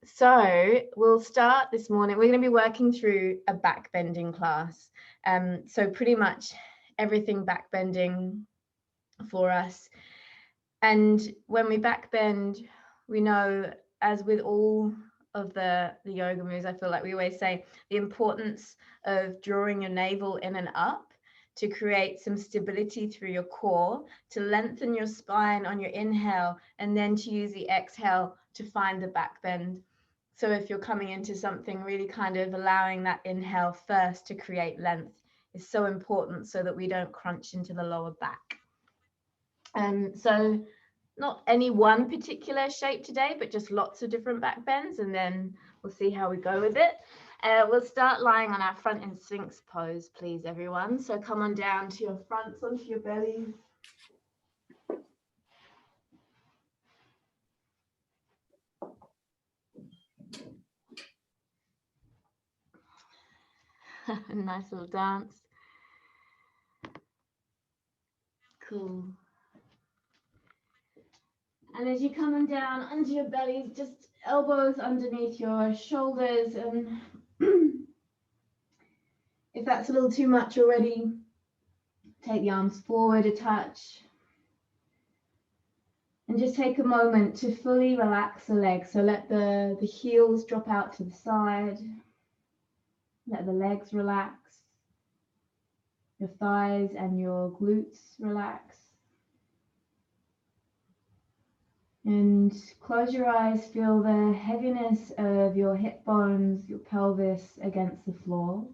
So we'll start this morning. We're going to be working through a backbending class. So pretty much everything backbending for us. And when we backbend, we know, as with all of the yoga moves, I feel like we always say the importance of drawing your navel in and up to create some stability through your core, to lengthen your spine on your inhale, and then to use the exhale to find the back bend. So if you're coming into something, really kind of allowing that inhale first to create length is so important so that we don't crunch into the lower back. So not any one particular shape today, but just lots of different back bends, and then we'll see how we go with it. We'll start lying on our front in Sphinx pose, please, everyone. So come on down to your fronts, onto your bellies. Nice little dance. Cool. And as you come on down onto your bellies, just elbows underneath your shoulders, and if that's a little too much already, take the arms forward a touch. And just take a moment to fully relax the legs. So let the heels drop out to the side. Let the legs relax. Your thighs and your glutes relax. And close your eyes. Feel the heaviness of your hip bones, your pelvis against the floor.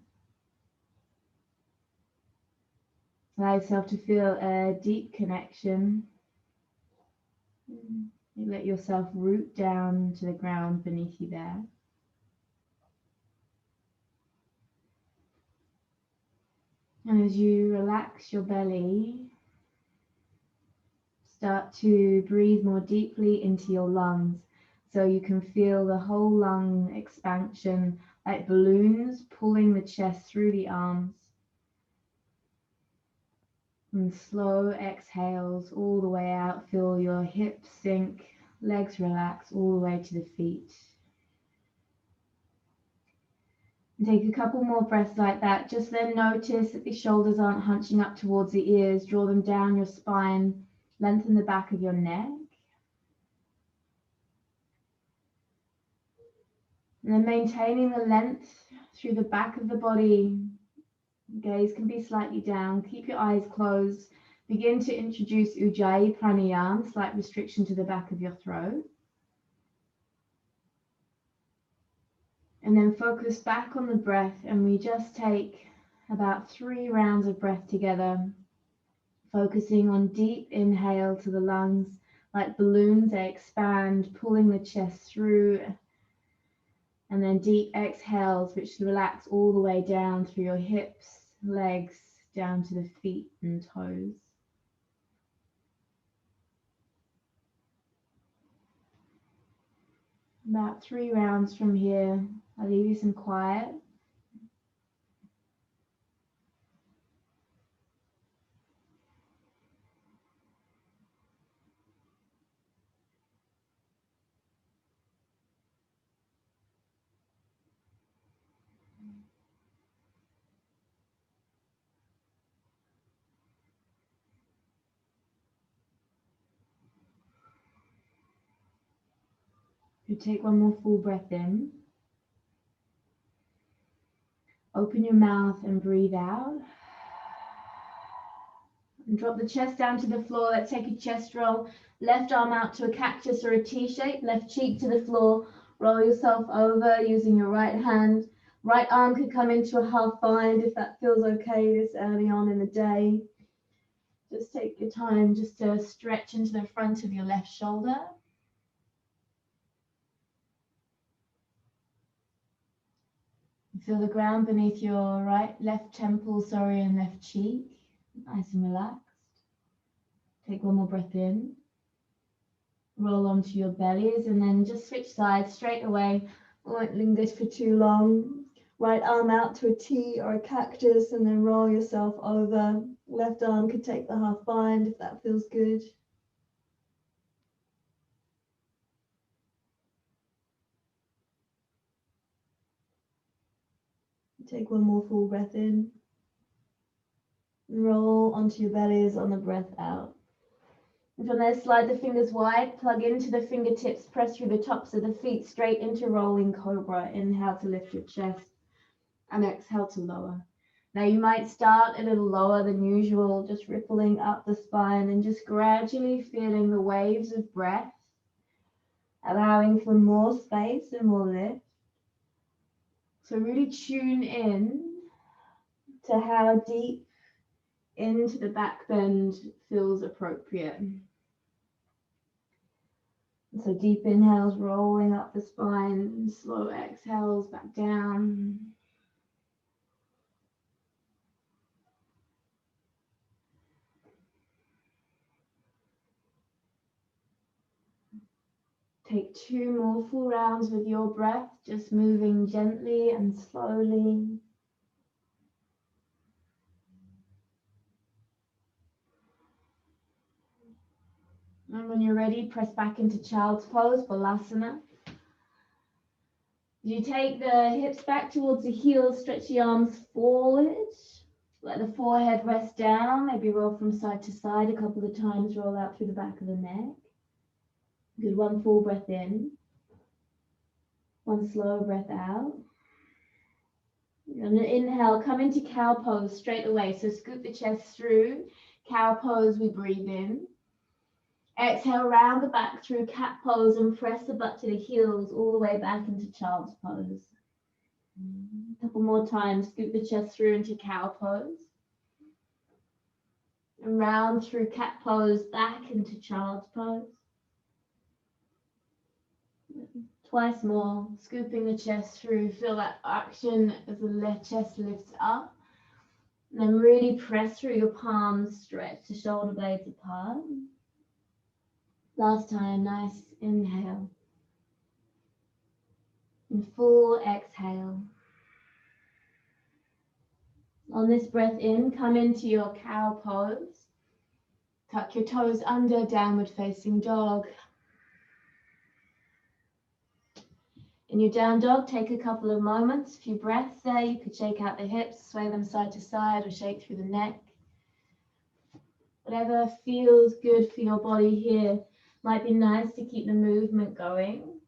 Allow yourself to feel a deep connection. You let yourself root down to the ground beneath you there. And as you relax your belly, start to breathe more deeply into your lungs, so you can feel the whole lung expansion like balloons pulling the chest through the arms. And slow exhales all the way out. Feel your hips sink, legs relax all the way to the feet. And take a couple more breaths like that. Just then notice that the shoulders aren't hunching up towards the ears. Draw them down your spine. Lengthen the back of your neck. And then maintaining the length through the back of the body. Gaze can be slightly down. Keep your eyes closed. Begin to introduce Ujjayi pranayama, slight restriction to the back of your throat. And then focus back on the breath, and we just take about 3 rounds of breath together, focusing on deep inhale to the lungs, like balloons. They expand, pulling the chest through, and then deep exhales, which relax all the way down through your hips, legs, down to the feet and toes. About 3 rounds from here. I'll leave you some quiet. You take one more full breath in. Open your mouth and breathe out. And drop the chest down to the floor. Let's take a chest roll. Left arm out to a cactus or a T shape. Left cheek to the floor. Roll yourself over using your right hand. Right arm could come into a half bind if that feels okay this early on in the day. Just take your time just to stretch into the front of your left shoulder. Feel the ground beneath your left temple, and left cheek. Nice and relaxed. Take one more breath in. Roll onto your bellies and then just switch sides straight away. I won't linger for too long. Right arm out to a T or a cactus and then roll yourself over. Left arm could take the half bind if that feels good. Take one more full breath in. Roll onto your bellies on the breath out. And from there, slide the fingers wide, plug into the fingertips, press through the tops of the feet straight into rolling cobra. Inhale to lift your chest and exhale to lower. Now you might start a little lower than usual, just rippling up the spine and just gradually feeling the waves of breath, allowing for more space and more lift. So really tune in to how deep into the back bend feels appropriate. So deep inhales rolling up the spine, slow exhales back down. Take 2 more full rounds with your breath, just moving gently and slowly. And when you're ready, press back into child's pose, Balasana. You take the hips back towards the heels, stretch the arms forward. Let the forehead rest down, maybe roll from side to side a couple of times, roll out through the back of the neck. Good, 1 full breath in. 1 slow breath out. And inhale, come into cow pose straight away. So scoop the chest through. Cow pose, we breathe in. Exhale, round the back through cat pose and press the butt to the heels all the way back into child's pose. A couple more times, scoop the chest through into cow pose. And round through cat pose back into child's pose. Twice more, scooping the chest through. Feel that action as the chest lifts up. And then really press through your palms, stretch the shoulder blades apart. Last time, nice inhale. And full exhale. On this breath in, come into your cow pose. Tuck your toes under, downward facing dog. In your down dog, take a couple of moments, a few breaths there. You could shake out the hips, sway them side to side, or shake through the neck. Whatever feels good for your body here. Might be nice to keep the movement going.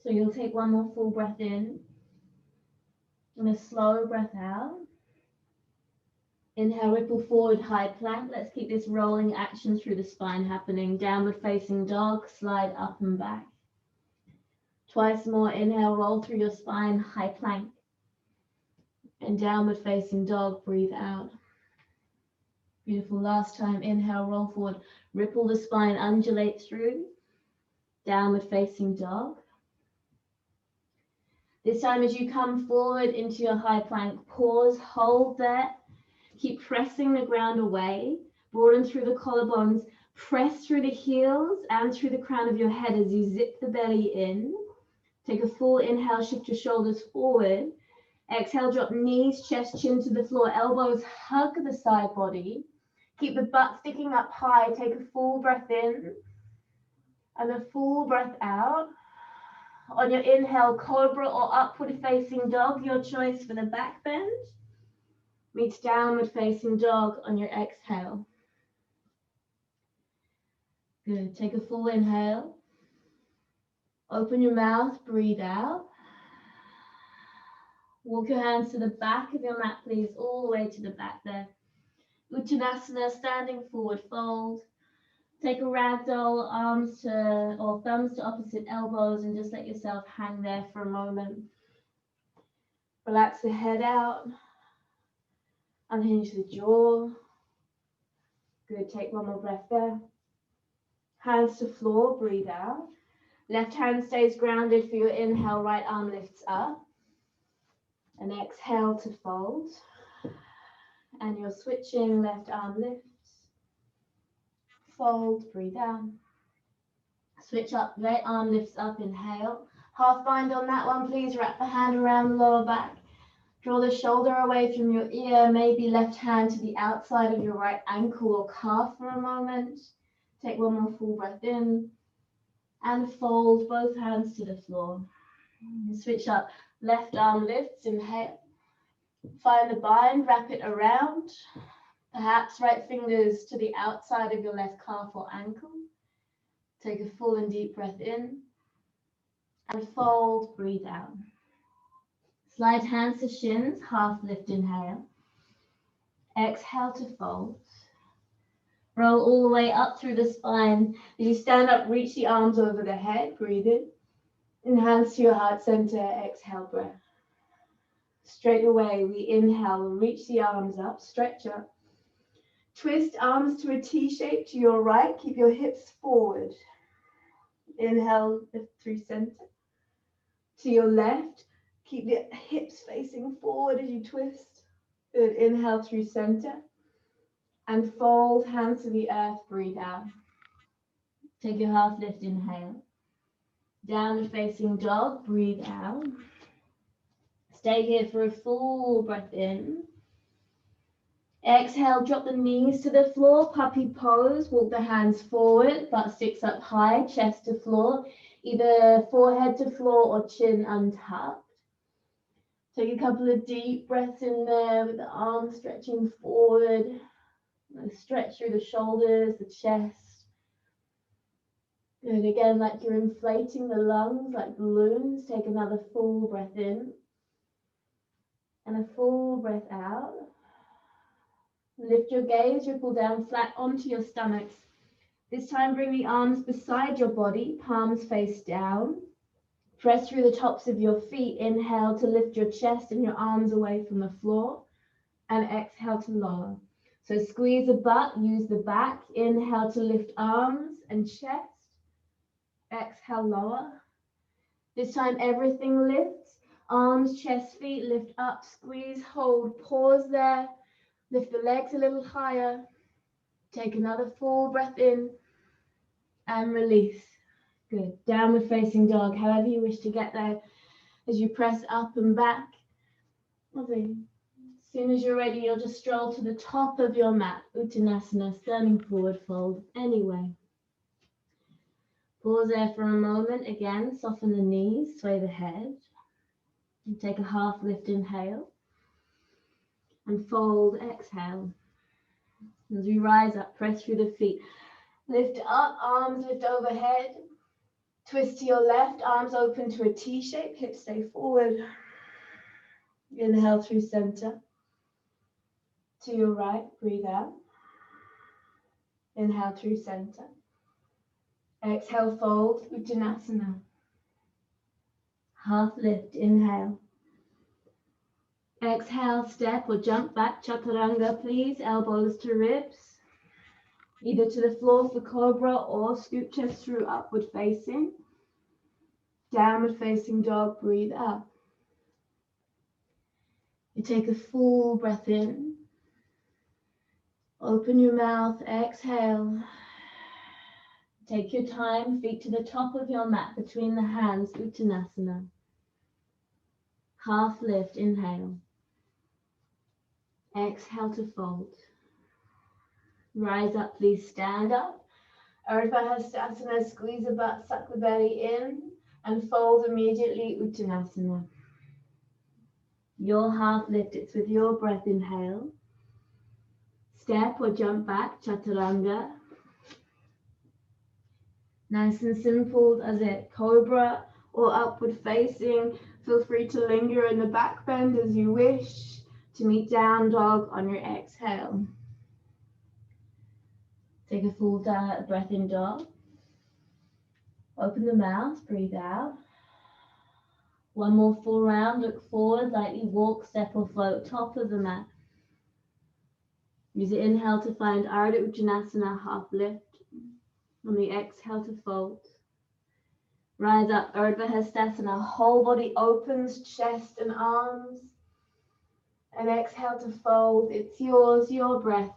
So you'll take 1 more full breath in and a slow breath out. Inhale, ripple forward, high plank. Let's keep this rolling action through the spine happening. Downward facing dog, slide up and back. Twice more, inhale, roll through your spine, high plank. And downward facing dog, breathe out. Beautiful, last time, inhale, roll forward, ripple the spine, undulate through. Downward facing dog. This time as you come forward into your high plank, pause, hold there. Keep pressing the ground away, broaden through the collarbones, press through the heels and through the crown of your head as you zip the belly in. Take a full inhale, shift your shoulders forward. Exhale, drop knees, chest, chin to the floor, elbows hug the side body. Keep the butt sticking up high. Take a full breath in and a full breath out. On your inhale, cobra or upward facing dog, your choice for the back bend. Meets downward facing dog on your exhale. Good, take a full inhale. Open your mouth, breathe out. Walk your hands to the back of your mat, please, all the way to the back there. Uttanasana, standing forward fold. Take a ragdoll, arms to, or thumbs to opposite elbows, and just let yourself hang there for a moment. Relax the head out. Unhinge the jaw. Good, take 1 more breath there. Hands to floor, breathe out. Left hand stays grounded for your inhale, right arm lifts up. And exhale to fold. And you're switching, left arm lifts. Fold, breathe out. Switch up, right arm lifts up, inhale. Half bind on that one, please. Wrap the hand around the lower back. Draw the shoulder away from your ear, maybe left hand to the outside of your right ankle or calf for a moment. Take 1 more full breath in. And fold both hands to the floor. Switch up, Left arm lifts, inhale. Find the bind, wrap it around. Perhaps right fingers to the outside of your left calf or ankle. Take a full and deep breath in. And fold, breathe out. Slide hands to shins, half lift, inhale. Exhale to fold. Roll all the way up through the spine. As you stand up, reach the arms over the head, breathe in. And hands to your heart center, exhale, breath. Straight away, we inhale, reach the arms up, stretch up. Twist arms to a T shape to your right, keep your hips forward. Inhale, lift through center. To your left, keep the hips facing forward as you twist. Good, inhale through center. And fold, hands to the earth, breathe out. Take your half lift, inhale. Downward facing dog, breathe out. Stay here for a full breath in. Exhale, drop the knees to the floor, puppy pose. Walk the hands forward, butt sticks up high, chest to floor. Either forehead to floor or chin untucked. Take a couple of deep breaths in there with the arms stretching forward. Stretch through the shoulders, the chest. Good, again, like you're inflating the lungs like balloons. Take another full breath in. And a full breath out. Lift your gaze, ripple down flat onto your stomachs. This time bring the arms beside your body, palms face down. Press through the tops of your feet. Inhale to lift your chest and your arms away from the floor. And exhale to lower. So squeeze the butt, use the back. Inhale to lift arms and chest. Exhale, lower. This time everything lifts. Arms, chest, feet, lift up, squeeze, hold, pause there. Lift the legs a little higher. Take another full breath in and release. Good. Downward facing dog, however you wish to get there as you press up and back. Lovely. As soon as you're ready, you'll just stroll to the top of your mat. Uttanasana, sternum forward fold anyway. Pause there for a moment. Again, soften the knees, sway the head. And take a half lift, inhale. And fold, exhale. As we rise up, press through the feet. Lift up, arms lift overhead. Twist to your left, arms open to a T shape, hips stay forward. Inhale through center. To your right, breathe out. Inhale through center. Exhale, fold, Uttanasana. Half lift, inhale. Exhale, step or jump back, chaturanga, please. Elbows to ribs. Either to the floor for Cobra or scoop chest through upward facing. Downward facing dog, breathe up. You take a full breath in. Open your mouth, exhale. Take your time, feet to the top of your mat between the hands, Uttanasana. Half lift, inhale. Exhale to fold. Rise up, please stand up. Urdhva, squeeze the butt, suck the belly in, and fold immediately, Uttanasana. Your half lift, it's with your breath, inhale. Step or jump back, chaturanga. Nice and simple, as it Cobra or upward facing. Feel free to linger in the back bend as you wish to meet down dog on your exhale. Take a full breath in dog. Open the mouth, breathe out. One more full round, look forward, lightly walk, step or float, top of the mat. Use the inhale to find Ardha Uttanasana, half lift. On the exhale to fold. Rise up, Urdhva, whole body opens, chest and arms. And exhale to fold. It's yours, your breath.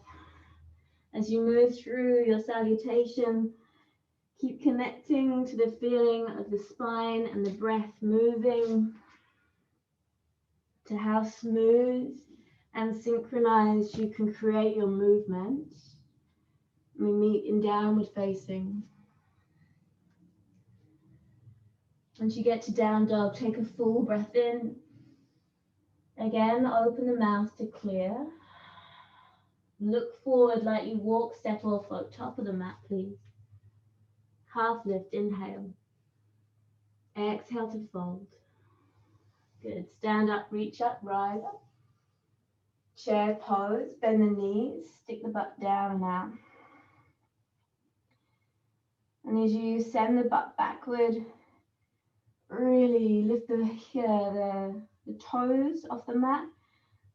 As you move through your salutation, keep connecting to the feeling of the spine and the breath moving, to how smooth and synchronized you can create your movement. We meet in downward facing. Once you get to down dog, take a full breath in. Again, open the mouth to clear. Look forward like you walk, step or float. Top of the mat, please. Half lift, inhale. Exhale to fold. Good. Stand up, reach up, rise up. Chair pose, bend the knees, stick the butt down and out. And as you send the butt backward, really lift the toes off the mat.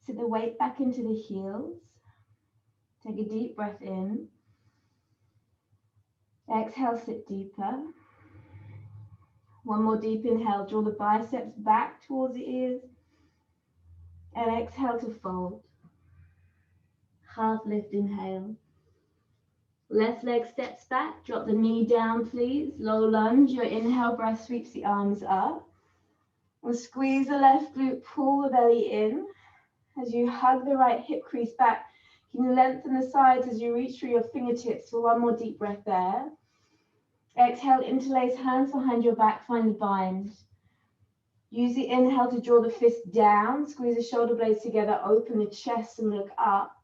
Sit the weight back into the heels. Take a deep breath in. Exhale, sit deeper. One more deep inhale, draw the biceps back towards the ears. And exhale to fold. Half lift, inhale. Left leg steps back, drop the knee down, please. Low lunge, your inhale breath sweeps the arms up. And squeeze the left glute, pull the belly in. As you hug the right hip crease back, you can lengthen the sides as you reach through your fingertips for one more deep breath there. Exhale, interlace hands behind your back, find the bind. Use the inhale to draw the fist down, squeeze the shoulder blades together, open the chest and look up.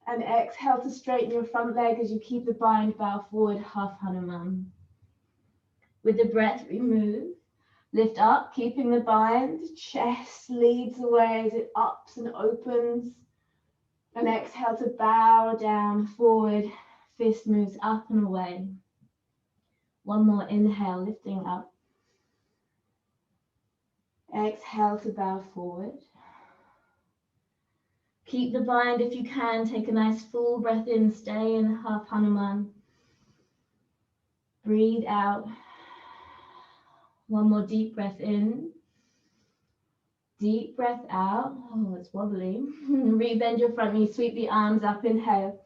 And exhale to straighten your front leg as you keep the bind, bow forward, half Hanuman. With the breath, we move. Lift up, keeping the bind. Chest leads the way as it ups and opens. And exhale to bow down, forward. Fist moves up and away. One more inhale, lifting up. Exhale to bow forward. Keep the bind if you can. Take a nice full breath in. Stay in half Hanuman. Breathe out. One more deep breath in. Deep breath out. Oh, it's wobbly. Rebend your front knee. Sweep the arms up. Inhale.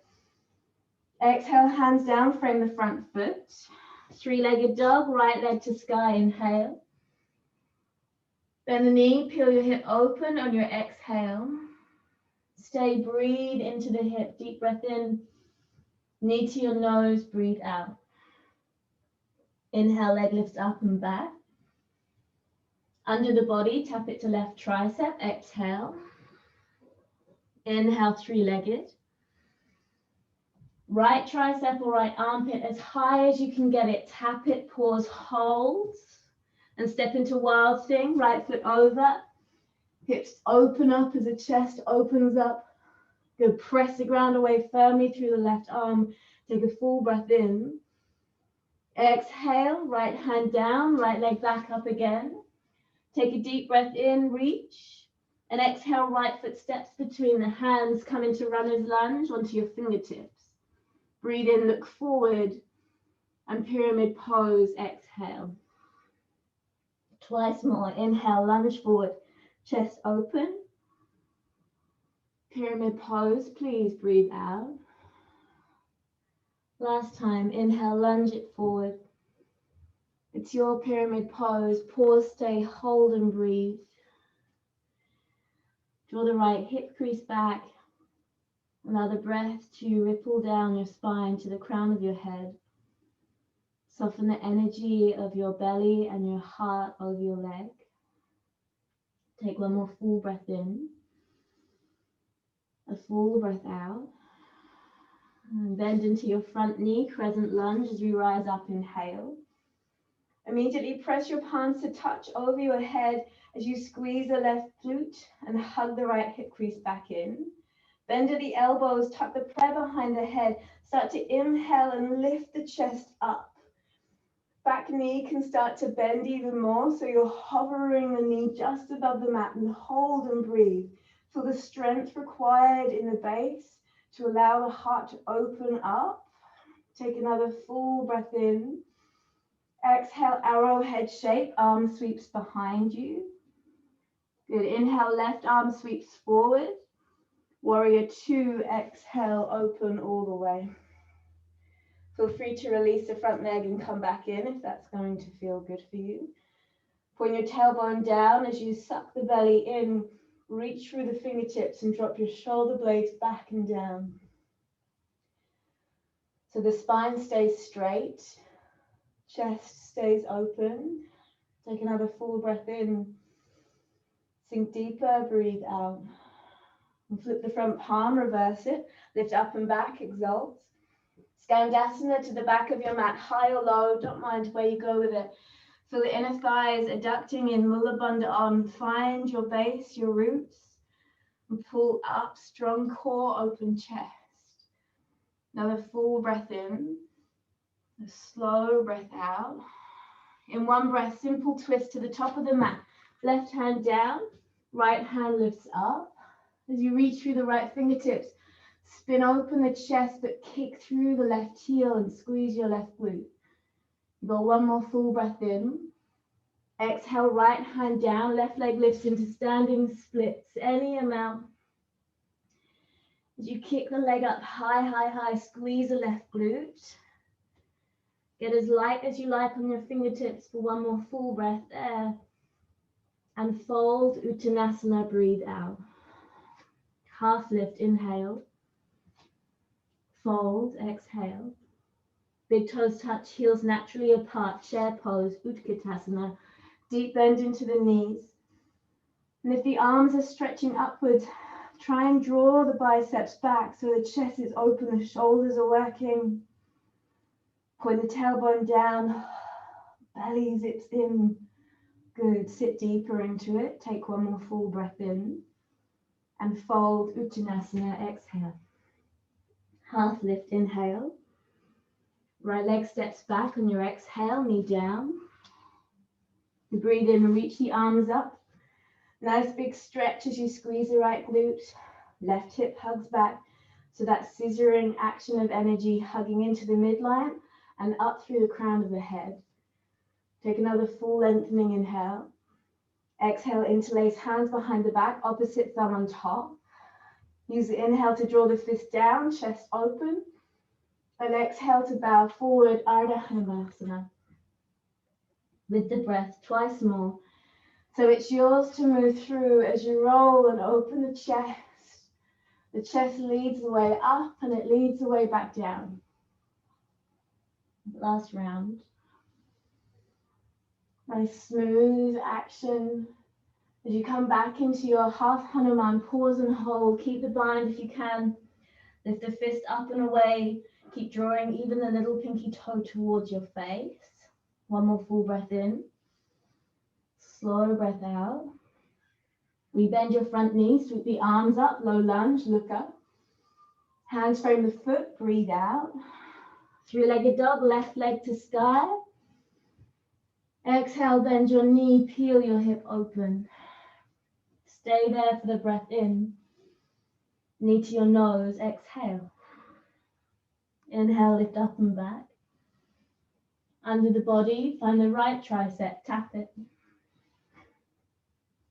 Exhale, hands down. Frame the front foot. Three-legged dog. Right leg to sky. Inhale. Bend the knee. Peel your hip open on your exhale. Stay, breathe into the hip. Deep breath in. Knee to your nose. Breathe out. Inhale, leg lifts up and back. Under the body, tap it to left tricep. Exhale. Inhale, three-legged. Right tricep or right armpit as high as you can get it. Tap it, pause, hold. And step into wild thing. Right foot over. Hips open up as the chest opens up. Go press the ground away firmly through the left arm. Take a full breath in. Exhale, right hand down, right leg back up again. Take a deep breath in, reach. And exhale, right foot steps between the hands. Come into runner's lunge onto your fingertips. Breathe in, look forward. And pyramid pose, exhale. Twice more. Inhale, lunge forward. Chest open. Pyramid pose, please breathe out. Last time, inhale, lunge it forward. It's your pyramid pose. Pause, stay, hold and breathe. Draw the right hip crease back. Allow the breath to ripple down your spine to the crown of your head. Soften the energy of your belly and your heart over your leg. Take one more full breath in. A full breath out. And bend into your front knee, crescent lunge as we rise up, inhale. Immediately press your palms to touch over your head as you squeeze the left glute and hug the right hip crease back in. Bend at the elbows, tuck the prayer behind the head. Start to inhale and lift the chest up. Back knee can start to bend even more, so you're hovering the knee just above the mat and hold and breathe. Feel the strength required in the base to allow the heart to open up. Take another full breath in. Exhale, arrowhead shape, arm sweeps behind you. Good, inhale, left arm sweeps forward. Warrior two, exhale, open all the way. Feel free to release the front leg and come back in if that's going to feel good for you. Point your tailbone down as you suck the belly in. Reach through the fingertips and drop your shoulder blades back and down. So the spine stays straight, chest stays open. Take another full breath in. Sink deeper, breathe out. And flip the front palm, reverse it. Lift up and back, exalt. Skandasana to the back of your mat, high or low, don't mind where you go with it. Feel the inner thighs adducting in, Mula Bandha on. Find your base, your roots, and pull up, strong core, open chest. Another full breath in, a slow breath out. In one breath, simple twist to the top of the mat. Left hand down, right hand lifts up. As you reach through the right fingertips, spin open the chest, but kick through the left heel and squeeze your left glute. You got one more full breath in. Exhale, right hand down, left leg lifts into standing splits, any amount. As you kick the leg up high, high, high, squeeze the left glute. Get as light as you like on your fingertips for one more full breath there. And fold, Uttanasana, breathe out. Half lift, inhale. Fold, exhale. Big toes touch, heels naturally apart, chair pose, Utkatasana. Deep bend into the knees. And if the arms are stretching upwards, try and draw the biceps back so the chest is open, the shoulders are working. Point the tailbone down, belly zips in. Good, sit deeper into it. Take one more full breath in. And fold, Uttanasana, exhale. Half lift, inhale. Right leg steps back on your exhale, knee down. You breathe in and reach the arms up. Nice big stretch as you squeeze the right glute. Left hip hugs back. So that scissoring action of energy hugging into the midline and up through the crown of the head. Take another full lengthening inhale. Exhale, interlace hands behind the back, opposite thumb on top. Use the inhale to draw the fist down, chest open. And exhale to bow forward, Urdhva. With the breath, twice more. So it's yours to move through as you roll and open the chest. The chest leads the way up and it leads the way back down. Last round. Nice smooth action. As you come back into your half Hanuman, pause and hold. Keep the bind if you can. Lift the fist up and away. Keep drawing even the little pinky toe towards your face. One more full breath in. Slow breath out. Rebend your front knee, sweep the arms up, low lunge, look up. Hands frame the foot, breathe out. Three-legged dog, left leg to sky. Exhale, bend your knee, peel your hip open. Stay there for the breath in. Knee to your nose, exhale. Inhale, lift up and back. Under the body, find the right tricep, tap it.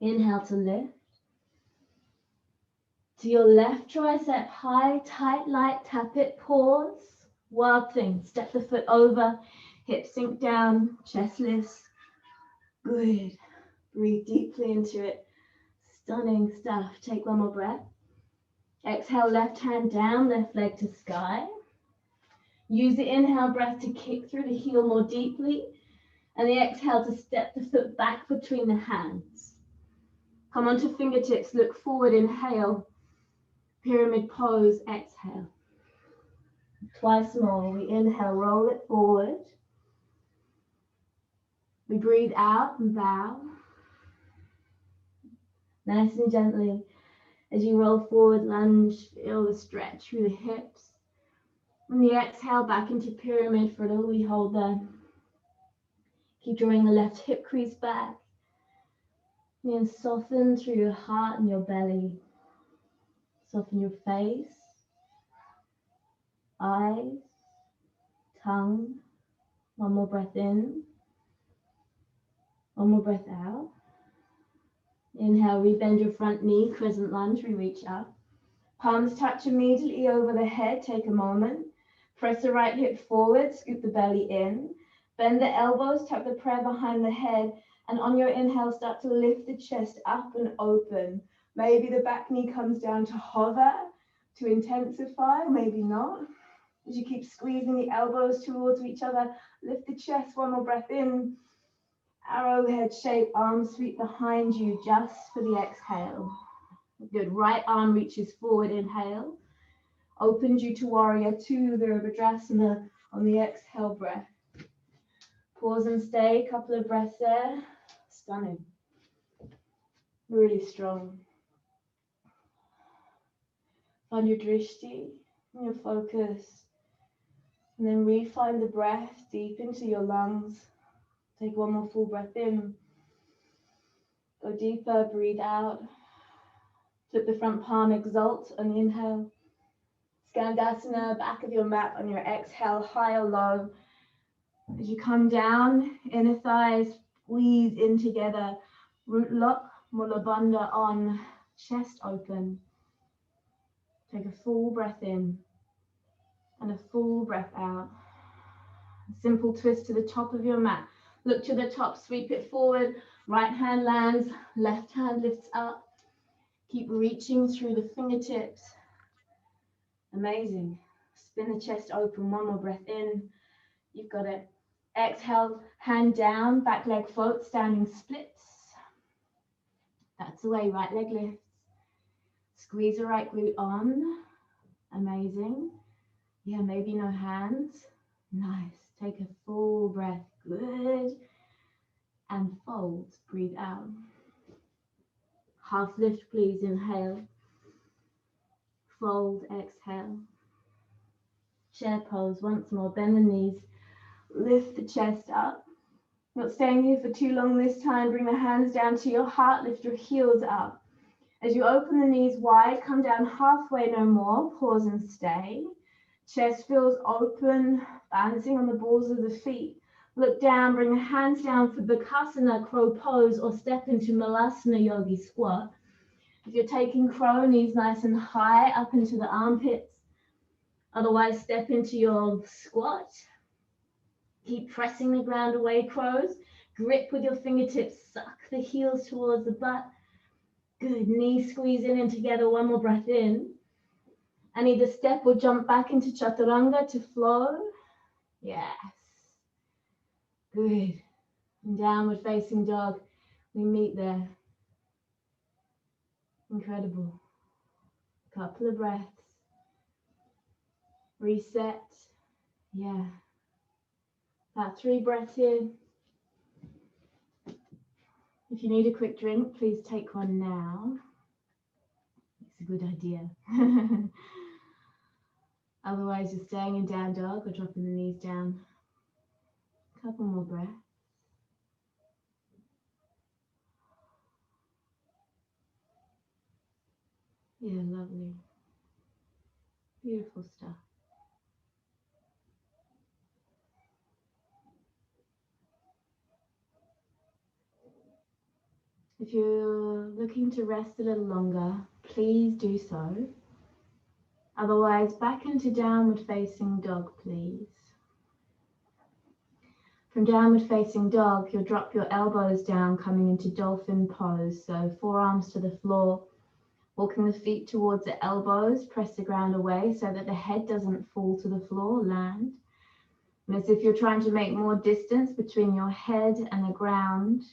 Inhale to lift. To your left tricep, high, tight, light, tap it, pause. Wild thing, step the foot over, hips sink down, chest lifts. Good. Breathe deeply into it. Stunning stuff. Take one more breath. Exhale, left hand down, left leg to sky. Use the inhale breath to kick through the heel more deeply, and the exhale to step the foot back between the hands. Come onto fingertips, look forward, inhale. Pyramid pose, exhale. Twice more. We inhale, roll it forward. We breathe out and bow. Nice and gently. As you roll forward, lunge, feel the stretch through the hips. On the exhale, back into pyramid for a little, we hold there. Keep drawing the left hip crease back. And soften through your heart and your belly. Soften your face, eyes, tongue. One more breath in. One more breath out. Inhale, rebend your front knee, crescent lunge, we reach up. Palms touch immediately over the head, take a moment. Press the right hip forward, scoop the belly in. Bend the elbows, tuck the prayer behind the head, and on your inhale, start to lift the chest up and open. Maybe the back knee comes down to hover, to intensify, maybe not. As you keep squeezing the elbows towards each other, lift the chest, one more breath in. Arrowhead shape, arms sweep behind you just for the exhale. Good. Right arm reaches forward, inhale. Opens you to warrior two, Virabhadrasana on the exhale breath. Pause and stay, couple of breaths there. Stunning. Really strong. Find your drishti, your focus. And then refine the breath deep into your lungs. Take one more full breath in. Go deeper, breathe out. Flip the front palm, exalt on the inhale. Skandasana, back of your mat on your exhale, high or low. As you come down, inner thighs squeeze in together. Root lock, mula bandha on, chest open. Take a full breath in and a full breath out. A simple twist to the top of your mat. Look to the top, sweep it forward. Right hand lands, left hand lifts up. Keep reaching through the fingertips. Amazing. Spin the chest open, one more breath in. You've got it. Exhale, hand down, back leg floats, standing splits. That's the way, right leg lifts. Squeeze the right glute on. Amazing. Yeah, maybe no hands. Nice. Take a full breath. Good. And fold. Breathe out. Half lift, please. Inhale. Fold. Exhale. Chair pose once more. Bend the knees. Lift the chest up. Not staying here for too long this time. Bring the hands down to your heart. Lift your heels up. As you open the knees wide, come down halfway, no more. Pause and stay. Chest feels open, balancing on the balls of the feet. Look down, bring the hands down for the Kasana, crow pose, or step into Balasana, yogi squat. If you're taking crow, knees nice and high, up into the armpits. Otherwise, step into your squat. Keep pressing the ground away, crows. Grip with your fingertips, suck the heels towards the butt. Good, knees squeeze in and together, one more breath in. And either step or jump back into chaturanga to flow. Yes. Good. And downward facing dog. We meet there. Incredible. Couple of breaths. Reset. Yeah. About 3 breaths in. If you need a quick drink, please take one now. It's a good idea. Otherwise, you're staying in down dog or dropping the knees down. Couple more breaths. Yeah, lovely. Beautiful stuff. If you're looking to rest a little longer, please do so. Otherwise, back into downward facing dog, please. From downward facing dog, you'll drop your elbows down, coming into dolphin pose. So forearms to the floor, walking the feet towards the elbows, press the ground away so that the head doesn't fall to the floor, land. And as if you're trying to make more distance between your head and the ground,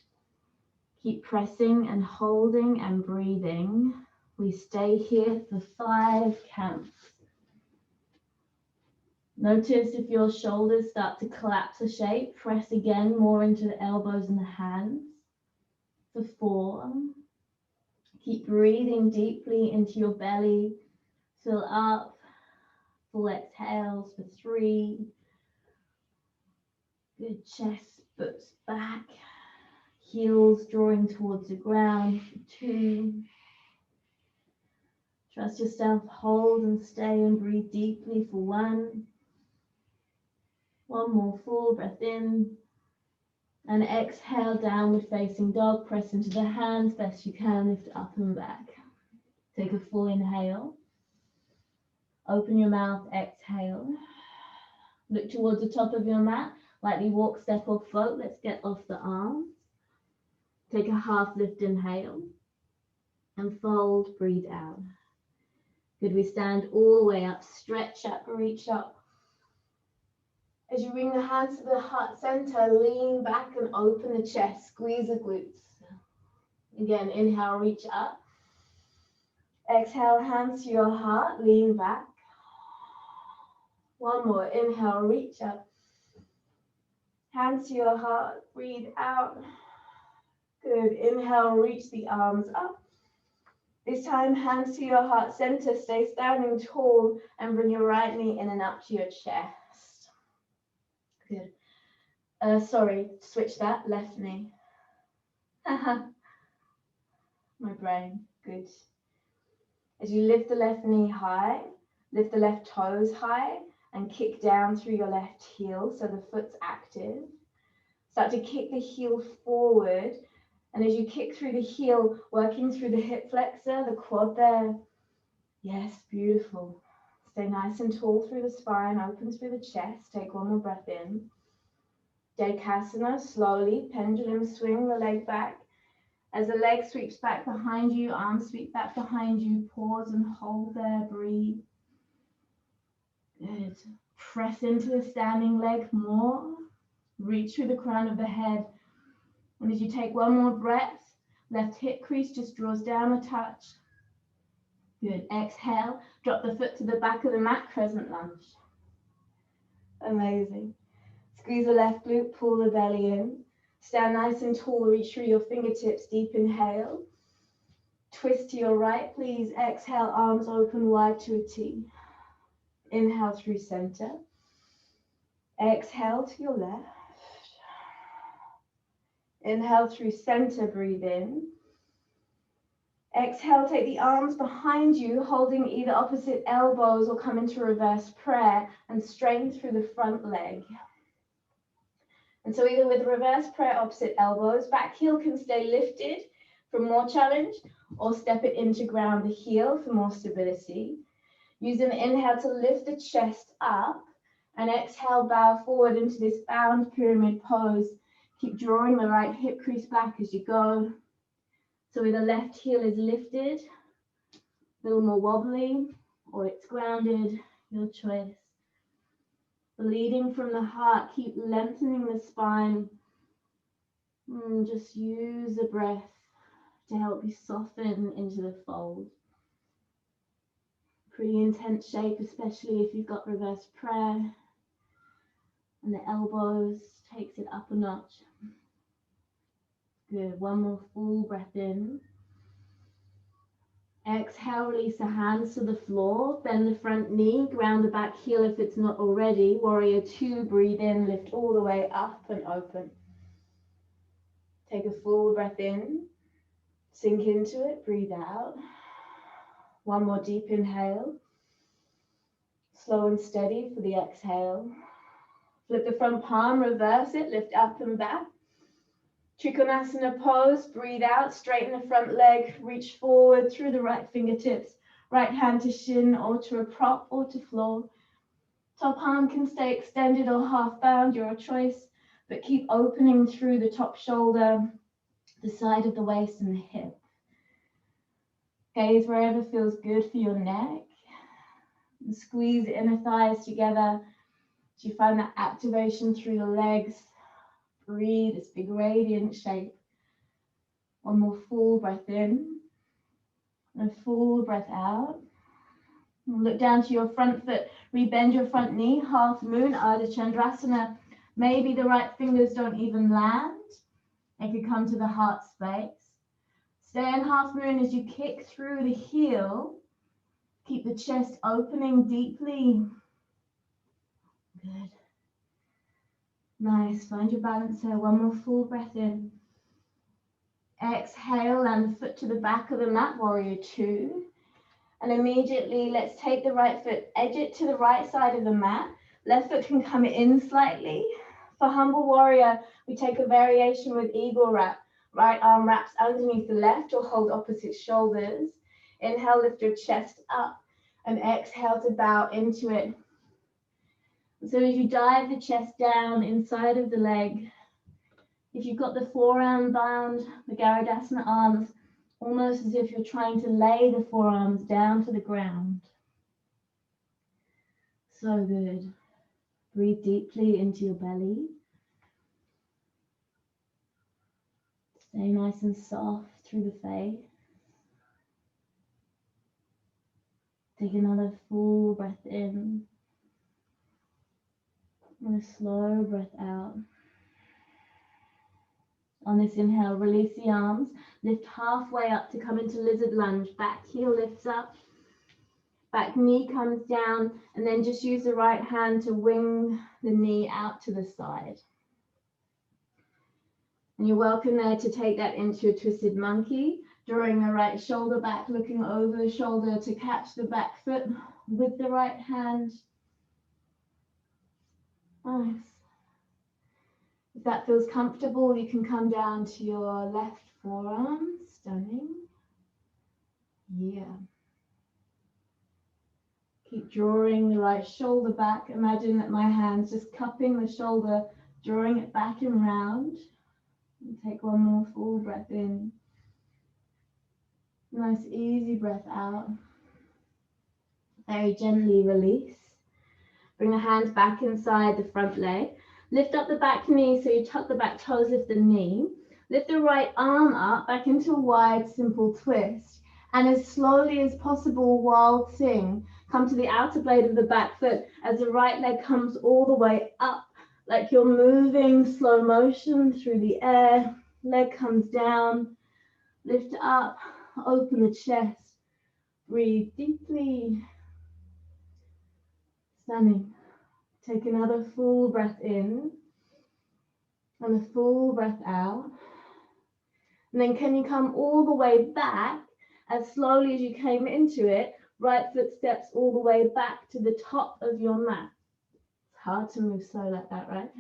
keep pressing and holding and breathing. We stay here for 5 counts. Notice if your shoulders start to collapse a shape, press again more into the elbows and the hands. For 4. Keep breathing deeply into your belly. Fill up. Full exhales for 3. Good, chest, butts back. Heels drawing towards the ground for 2. Trust yourself, hold and stay and breathe deeply for 1. One more full breath in. And exhale, downward facing dog. Press into the hands best you can, lift up and back. Take a full inhale. Open your mouth, exhale. Look towards the top of your mat. Lightly walk, step or float. Let's get off the arms. Take a half lift inhale. And fold, breathe out. Good, we stand all the way up. Stretch up, reach up. As you bring the hands to the heart center, lean back and open the chest, squeeze the glutes. Again, inhale, reach up. Exhale, hands to your heart, lean back. One more, inhale, reach up. Hands to your heart, breathe out. Good, inhale, reach the arms up. This time, hands to your heart center, stay standing tall and bring your right knee in and up to your chest. Good. Sorry, switch that, left knee. My brain, good. As you lift the left knee high, lift the left toes high and kick down through your left heel so the foot's active. Start to kick the heel forward, and as you kick through the heel, working through the hip flexor, the quad there. Yes, beautiful. Stay nice and tall through the spine, open through the chest. Take one more breath in. Kasana, slowly, pendulum swing the leg back. As the leg sweeps back behind you, arms sweep back behind you, pause and hold there, breathe. Good. Press into the standing leg more. Reach through the crown of the head. And as you take one more breath, left hip crease just draws down a touch. Good. Exhale, drop the foot to the back of the mat, crescent lunge. Amazing. Squeeze the left glute, pull the belly in. Stand nice and tall, reach through your fingertips, deep inhale. Twist to your right, please. Exhale, arms open wide to a T. Inhale through center. Exhale to your left. Inhale through center, breathe in. Exhale, take the arms behind you, holding either opposite elbows or come into reverse prayer and straighten through the front leg. And so either with reverse prayer, opposite elbows, back heel can stay lifted for more challenge, or step it into ground the heel for more stability. Use an inhale to lift the chest up, and exhale, bow forward into this bound pyramid pose. Keep drawing the right hip crease back as you go. So whether the left heel is lifted, a little more wobbly, or it's grounded, your choice. Bleeding from the heart, keep lengthening the spine. Just use the breath to help you soften into the fold. Pretty intense shape, especially if you've got reverse prayer. And the elbows takes it up a notch. Good, one more full breath in. Exhale, release the hands to the floor, bend the front knee, ground the back heel if it's not already. Warrior two, breathe in, lift all the way up and open. Take a full breath in, sink into it, breathe out. One more deep inhale. Slow and steady for the exhale. Flip the front palm, reverse it, lift up and back. Trikonasana pose, breathe out, straighten the front leg, reach forward through the right fingertips, right hand to shin or to a prop or to floor. Top arm can stay extended or half bound, your choice, but keep opening through the top shoulder, the side of the waist and the hip. Gaze wherever feels good for your neck. And squeeze the inner thighs together so you find that activation through the legs. Breathe, this big radiant shape. One more full breath in and a full breath out. And look down to your front foot, rebend your front knee, half moon, Ardha Chandrasana. Maybe the right fingers don't even land. They could come to the heart space. Stay in half moon as you kick through the heel. Keep the chest opening deeply. Good. Nice, find your balance here. One more full breath in. Exhale, land the foot to the back of the mat, warrior two. And immediately, let's take the right foot, edge it to the right side of the mat. Left foot can come in slightly. For humble warrior, we take a variation with eagle wrap. Right arm wraps underneath the left or hold opposite shoulders. Inhale, lift your chest up and exhale to bow into it. So as you dive the chest down inside of the leg, if you've got the forearm bound, the Garudasana arms, almost as if you're trying to lay the forearms down to the ground. So good. Breathe deeply into your belly. Stay nice and soft through the face. Take another full breath in and a slow breath out. On this inhale, release the arms, lift halfway up to come into lizard lunge. Back heel lifts up, back knee comes down, and then just use the right hand to wing the knee out to the side. And you're welcome there to take that into a twisted monkey, drawing the right shoulder back, looking over the shoulder to catch the back foot with the right hand. Nice. If that feels comfortable, you can come down to your left forearm. Stunning. Yeah. Keep drawing the right shoulder back. Imagine that my hand's just cupping the shoulder, drawing it back and round. And take one more full breath in. Nice easy breath out. Very gently release. Bring the hands back inside the front leg. Lift up the back knee so you tuck the back toes, lift the knee. Lift the right arm up, back into a wide, simple twist. And as slowly as possible, waltzing, come to the outer blade of the back foot as the right leg comes all the way up, like you're moving slow motion through the air. Leg comes down, lift up, open the chest, breathe deeply. Stunning. Take another full breath in and a full breath out. And then can you come all the way back as slowly as you came into it, right foot steps all the way back to the top of your mat. It's hard to move slow like that, right?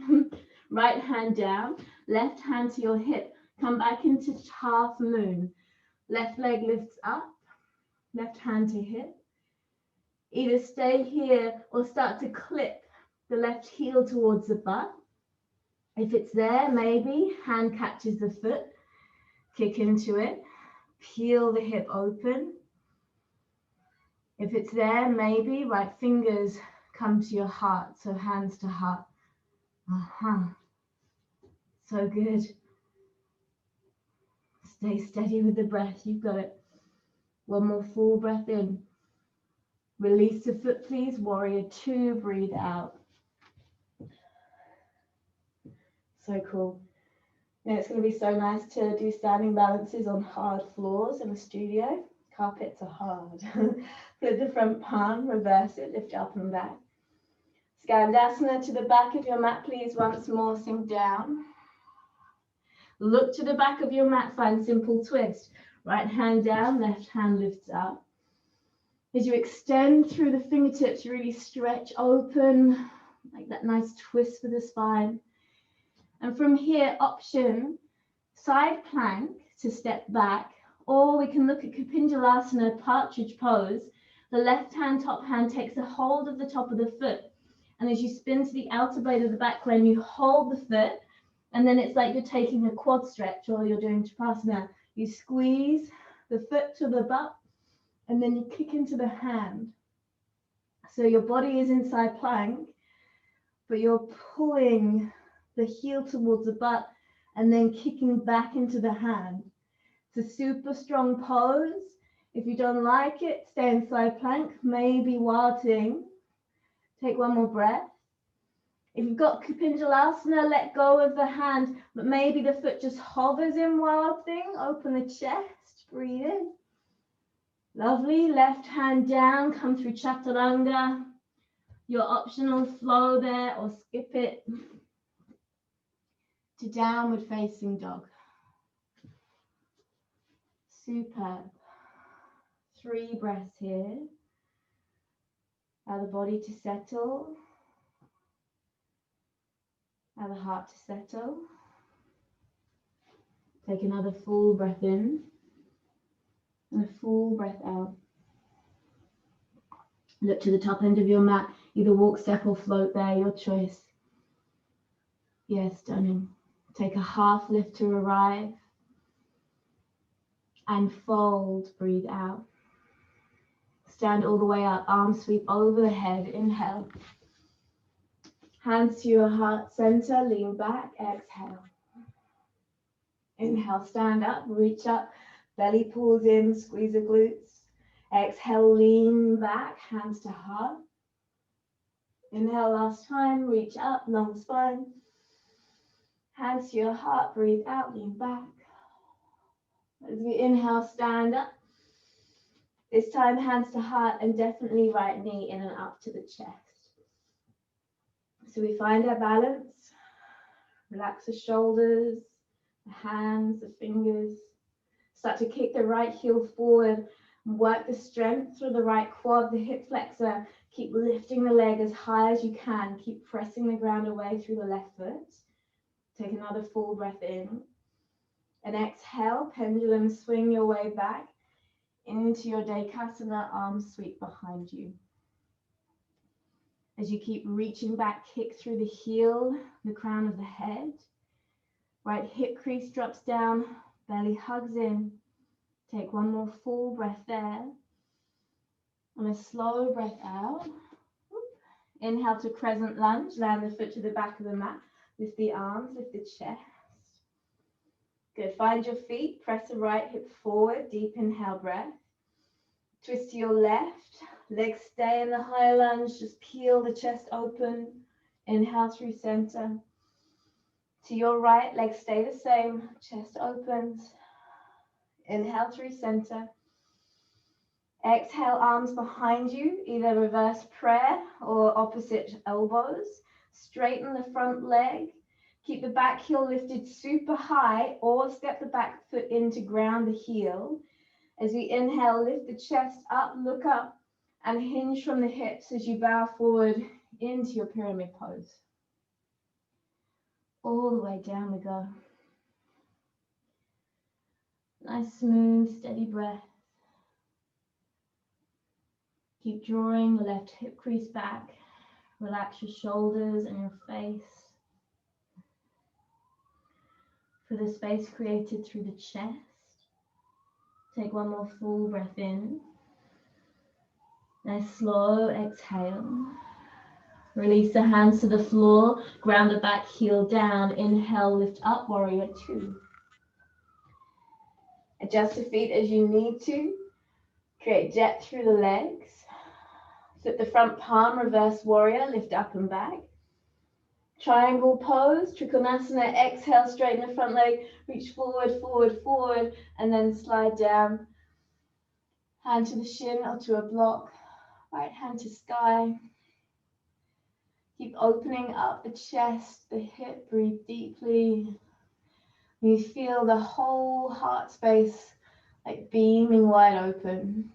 Right hand down, left hand to your hip. Come back into half moon. Left leg lifts up, left hand to hip. Either stay here or start to clip the left heel towards the butt. If it's there, maybe hand catches the foot, kick into it, peel the hip open. If it's there, maybe right fingers come to your heart, so hands to heart. So good. Stay steady with the breath, you've got it. One more full breath in. Release the foot, please. Warrior two, breathe out. So cool. Now it's going to be so nice to do standing balances on hard floors in the studio. Carpets are hard. Flip the front palm, reverse it, lift up and back. Skandasana to the back of your mat, please. Once more, sink down. Look to the back of your mat, find simple twist. Right hand down, left hand lifts up. As you extend through the fingertips, you really stretch open, like that nice twist for the spine. And from here, option, side plank to step back, or we can look at Kapindalasana, partridge pose. The left hand, top hand takes a hold of the top of the foot. And as you spin to the outer blade of the back leg, you hold the foot, and then it's like you're taking a quad stretch or you're doing chapasana. You squeeze the foot to the butt, and then you kick into the hand. So your body is inside plank, but you're pulling the heel towards the butt and then kicking back into the hand. It's a super strong pose. If you don't like it, stay in side plank, maybe waltzing. Take one more breath. If you've got Kapindalasana, let go of the hand, but maybe the foot just hovers in waltzing. Open the chest, breathe in. Lovely, left hand down, come through chaturanga. Your optional flow there or skip it to downward facing dog. Superb. 3 breaths here. Allow the body to settle. Allow the heart to settle. Take another full breath in and a full breath out. Look to the top end of your mat. Either walk, step or float there, your choice. Yes, stunning. Take a half lift to arrive. And fold, breathe out. Stand all the way up, arms sweep over the head, inhale. Hands to your heart center, lean back, exhale. Inhale, stand up, reach up, belly pulls in, squeeze the glutes. Exhale, lean back, hands to heart. Inhale, last time, reach up, long spine. Hands to your heart, breathe out, lean back. As we inhale, stand up. This time, hands to heart and definitely right knee in and up to the chest. So we find our balance. Relax the shoulders, the hands, the fingers. Start to kick the right heel forward and work the strength through the right quad, the hip flexor. Keep lifting the leg as high as you can. Keep pressing the ground away through the left foot. Take another full breath in. And exhale, pendulum swing your way back into your Kasana, arms sweep behind you. As you keep reaching back, kick through the heel, the crown of the head. Right hip crease drops down, belly hugs in. Take one more full breath there. And a slow breath out. Inhale to Crescent Lunge, land the foot to the back of the mat. Lift the arms, lift the chest. Good, find your feet, press the right hip forward, deep inhale breath. Twist to your left, legs stay in the high lunge, just peel the chest open. Inhale through center. To your right, legs stay the same, chest opens. Inhale through center. Exhale, arms behind you, either reverse prayer or opposite elbows. Straighten the front leg. Keep the back heel lifted super high or step the back foot in to ground the heel. As we inhale, lift the chest up, look up, and hinge from the hips as you bow forward into your pyramid pose. All the way down we go. Nice, smooth, steady breath. Keep drawing the left hip crease back. Relax your shoulders and your face. For the space created through the chest. Take one more full breath in. Nice slow exhale. Release the hands to the floor. Ground the back heel down. Inhale, lift up, warrior two. Adjust the feet as you need to. Create jet through the legs. Flip the front palm, reverse warrior, lift up and back. Triangle pose, trikonasana, exhale, straighten the front leg, reach forward, forward, forward, and then slide down. Hand to the shin or to a block, right hand to sky. Keep opening up the chest, the hip, breathe deeply. You feel the whole heart space like beaming wide open.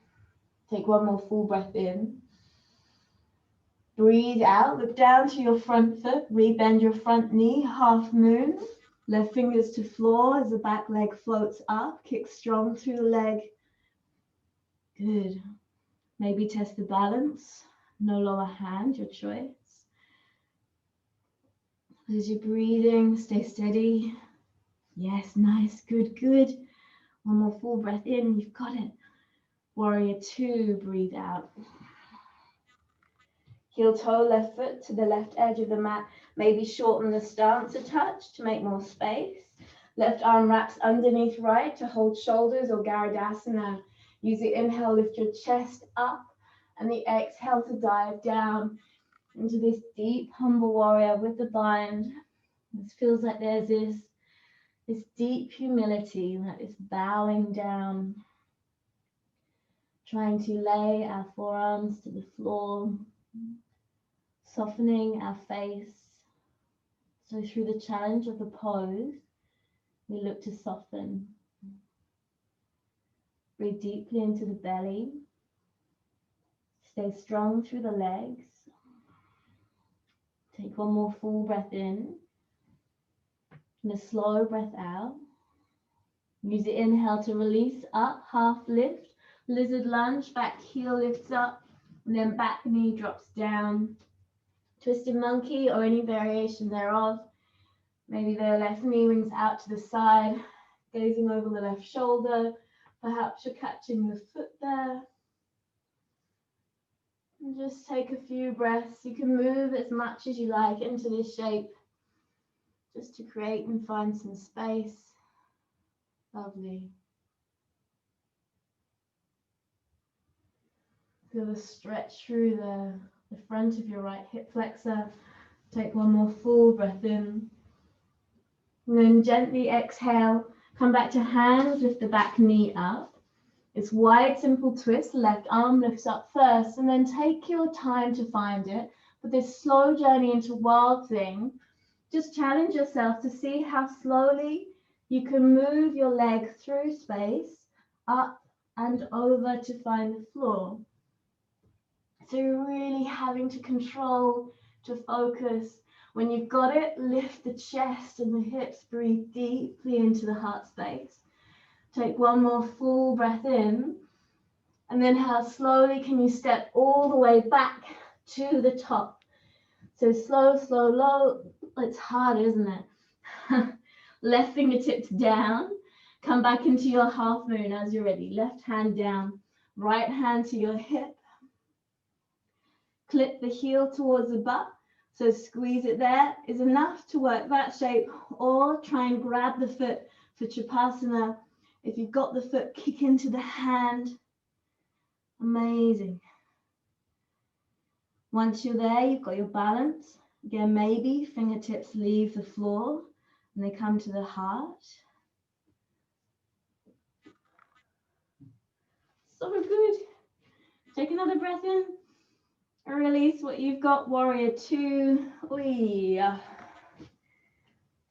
Take one more full breath in. Breathe out, look down to your front foot, rebend your front knee, half moon. Left fingers to floor as the back leg floats up, kick strong through the leg. Good. Maybe test the balance, no lower hand, your choice. As you're breathing, stay steady. Yes, nice, good, good. One more full breath in, you've got it. Warrior two, breathe out. Heel toe, left foot to the left edge of the mat. Maybe shorten the stance a touch to make more space. Left arm wraps underneath right to hold shoulders or Garudasana. Use the inhale, lift your chest up, and the exhale to dive down into this deep, humble warrior with the bind. This feels like there's this deep humility, like this bowing down. Trying to lay our forearms to the floor. Softening our face. So through the challenge of the pose, we look to soften. Breathe deeply into the belly. Stay strong through the legs. Take one more full breath in. And a slow breath out. Use the inhale to release up, half lift. Lizard lunge, back heel lifts up, and then back knee drops down. Twisted monkey or any variation thereof. Maybe the left knee wings out to the side, gazing over the left shoulder. Perhaps you're catching the foot there. And just take a few breaths. You can move as much as you like into this shape, just to create and find some space. Lovely. Feel the stretch through the front of your right hip flexor. Take one more full breath in. And then gently exhale. Come back to hands, lift the back knee up. It's wide, simple twist. Left arm lifts up first, and then take your time to find it. But this slow journey into wild thing, just challenge yourself to see how slowly you can move your leg through space, up and over to find the floor. So you're really having to control, to focus. When you've got it, lift the chest and the hips, breathe deeply into the heart space. Take one more full breath in, and then how slowly can you step all the way back to the top. So slow, slow, low. It's hard, isn't it? Left fingertips down. Come back into your half moon as you're ready. Left hand down, right hand to your hip. Clip the heel towards the butt. So squeeze it there is enough to work that shape, or try and grab the foot for chapasana. If you've got the foot, kick into the hand. Amazing. Once you're there, you've got your balance. Again, maybe fingertips leave the floor and they come to the heart. So good. Take another breath in. Release what you've got. Warrior two. Oi.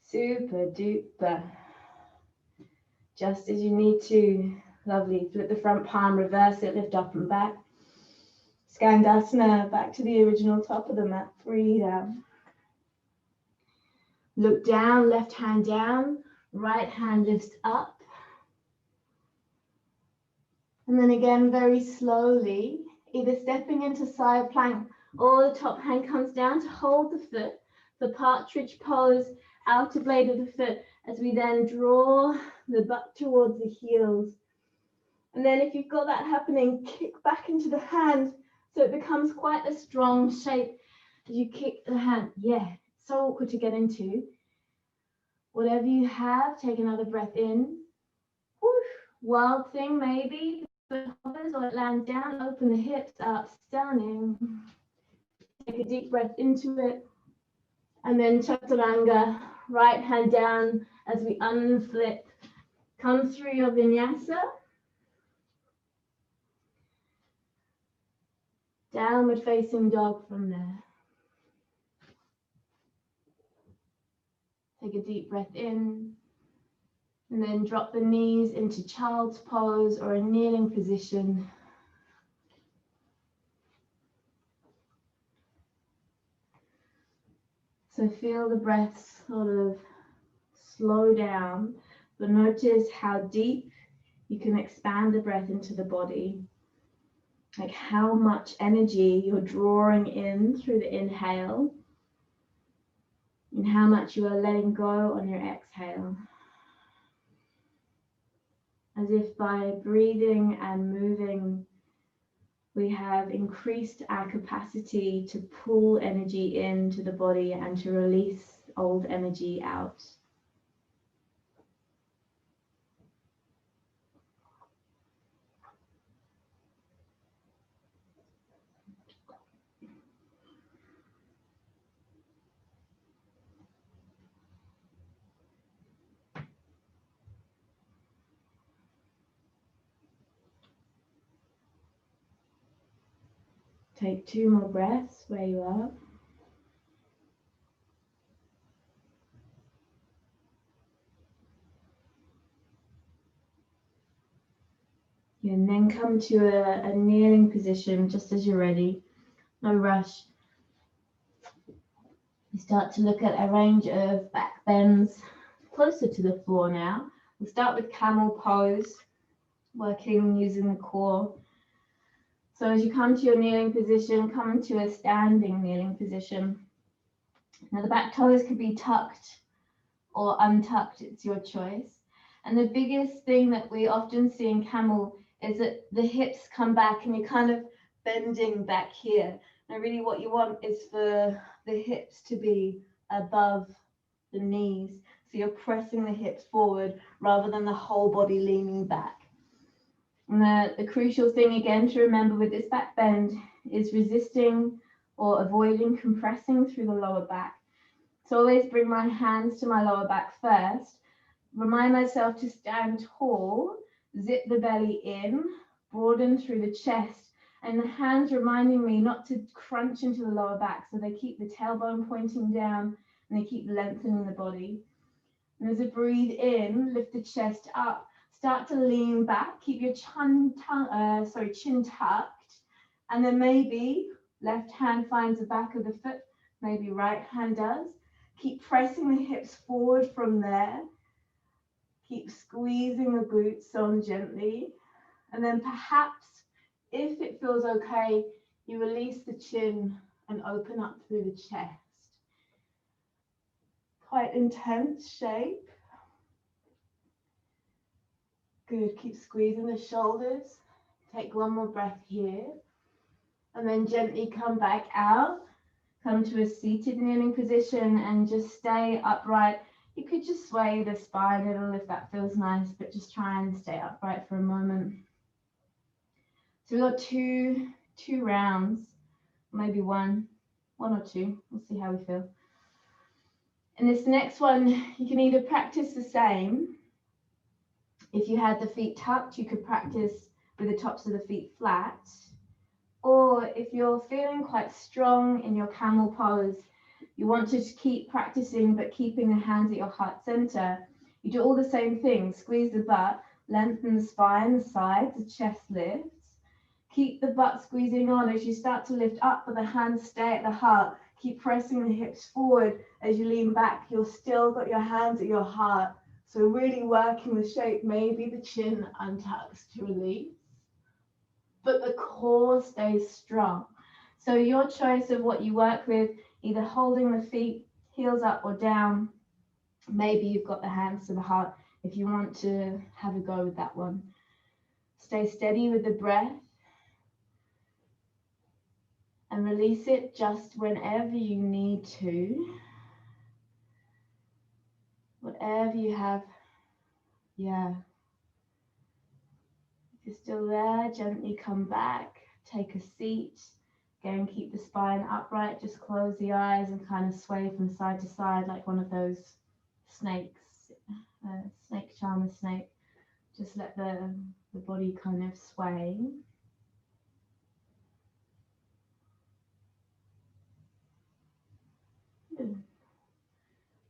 Super duper. Just as you need to. Lovely. Flip the front palm, reverse it, lift up and back. Skandasana, back to the original top of the mat. Breathe out. Look down, left hand down, right hand lifts up. And then again, very slowly, either stepping into side plank or the top hand comes down to hold the foot. The partridge pose, outer blade of the foot, as we then draw the butt towards the heels. And then if you've got that happening, kick back into the hand so it becomes quite a strong shape as you kick the hand. Yeah, it's so awkward to get into. Whatever you have, take another breath in. Whoosh. Wild thing, maybe. It hovers or it lands down. Open the hips up, stunning. Take a deep breath into it. And then chaturanga, right hand down as we unflip. Come through your vinyasa. Downward facing dog from there. Take a deep breath in. And then drop the knees into child's pose or a kneeling position. So feel the breath sort of slow down, but notice how deep you can expand the breath into the body. Like how much energy you're drawing in through the inhale and how much you are letting go on your exhale. As if by breathing and moving, we have increased our capacity to pull energy into the body and to release old energy out. Take 2 more breaths where you are. And then come to a kneeling position just as you're ready. No rush. You start to look at a range of back bends closer to the floor now. We'll start with Camel Pose, working using the core. So as you come to your kneeling position, come to a standing kneeling position. Now the back toes could be tucked or untucked, it's your choice. And the biggest thing that we often see in camel is that the hips come back and you kind of bending back here. Now really what you want is for the hips to be above the knees. So you're pressing the hips forward rather than the whole body leaning back. And the crucial thing again to remember with this back bend is resisting or avoiding compressing through the lower back. So always bring my hands to my lower back first. Remind myself to stand tall, zip the belly in, broaden through the chest, and the hands reminding me not to crunch into the lower back. So they keep the tailbone pointing down and they keep lengthening the body. And as I breathe in, lift the chest up, start to lean back, keep your chin tucked, and then maybe left hand finds the back of the foot, maybe right hand does. Keep pressing the hips forward from there. Keep squeezing the glutes on gently. And then perhaps, if it feels okay, you release the chin and open up through the chest. Quite intense shape. Good, keep squeezing the shoulders. Take one more breath here. And then gently come back out. Come to a seated kneeling position and just stay upright. You could just sway the spine a little if that feels nice, but just try and stay upright for a moment. So we've got two rounds, maybe one or two. We'll see how we feel. And this next one, you can either practice the same. If you had the feet tucked, you could practice with the tops of the feet flat. Or if you're feeling quite strong in your camel pose, you want to keep practicing but keeping the hands at your heart center, you do all the same things. Squeeze the butt, lengthen the spine, the sides, the chest lifts. Keep the butt squeezing on as you start to lift up, but the hands stay at the heart. Keep pressing the hips forward as you lean back. You've still got your hands at your heart. So really working the shape. Maybe the chin untucks to release, but the core stays strong. So your choice of what you work with, either holding the feet, heels up or down. Maybe you've got the hands to the heart if you want to have a go with that one. Stay steady with the breath and release it just whenever you need to. Whatever you have, yeah. If you're still there, gently come back, take a seat. Again, keep the spine upright, just close the eyes and kind of sway from side to side like one of those snakes, snake charmer snake. Just let the body kind of sway. Good.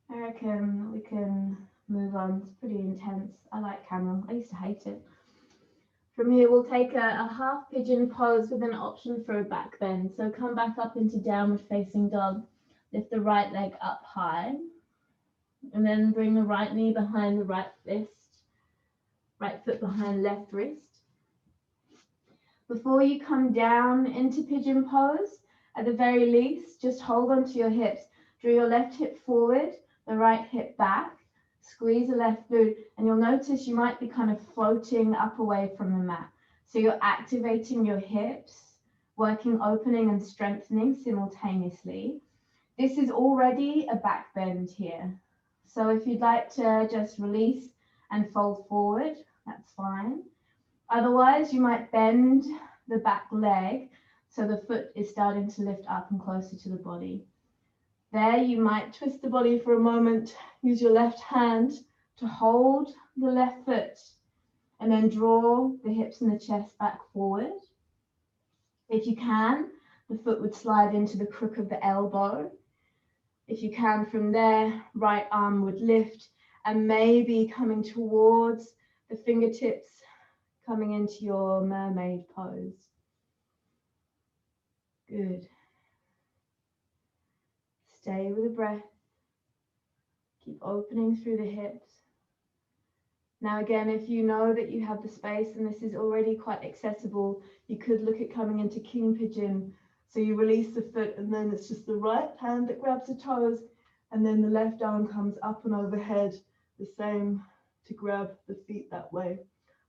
I reckon we can move on. It's pretty intense. I like camel. I used to hate it. From here, we'll take a half pigeon pose with an option for a back bend. So come back up into downward facing dog. Lift the right leg up high. And then bring the right knee behind the right fist. Right foot behind left wrist. Before you come down into pigeon pose, at the very least, just hold on to your hips. Draw your left hip forward, the right hip back. Squeeze the left glute, and you'll notice you might be kind of floating up away from the mat. So you're activating your hips, working opening and strengthening simultaneously. This is already a back bend here. So if you'd like to just release and fold forward, that's fine. Otherwise, you might bend the back leg so the foot is starting to lift up and closer to the body. There, you might twist the body for a moment, use your left hand to hold the left foot, and then draw the hips and the chest back forward. If you can, the foot would slide into the crook of the elbow. If you can, from there, right arm would lift and maybe coming towards the fingertips, coming into your mermaid pose. Good. Stay with the breath. Keep opening through the hips. Now again, if you know that you have the space and this is already quite accessible, you could look at coming into king pigeon. So you release the foot and then it's just the right hand that grabs the toes and then the left arm comes up and overhead, the same to grab the feet that way.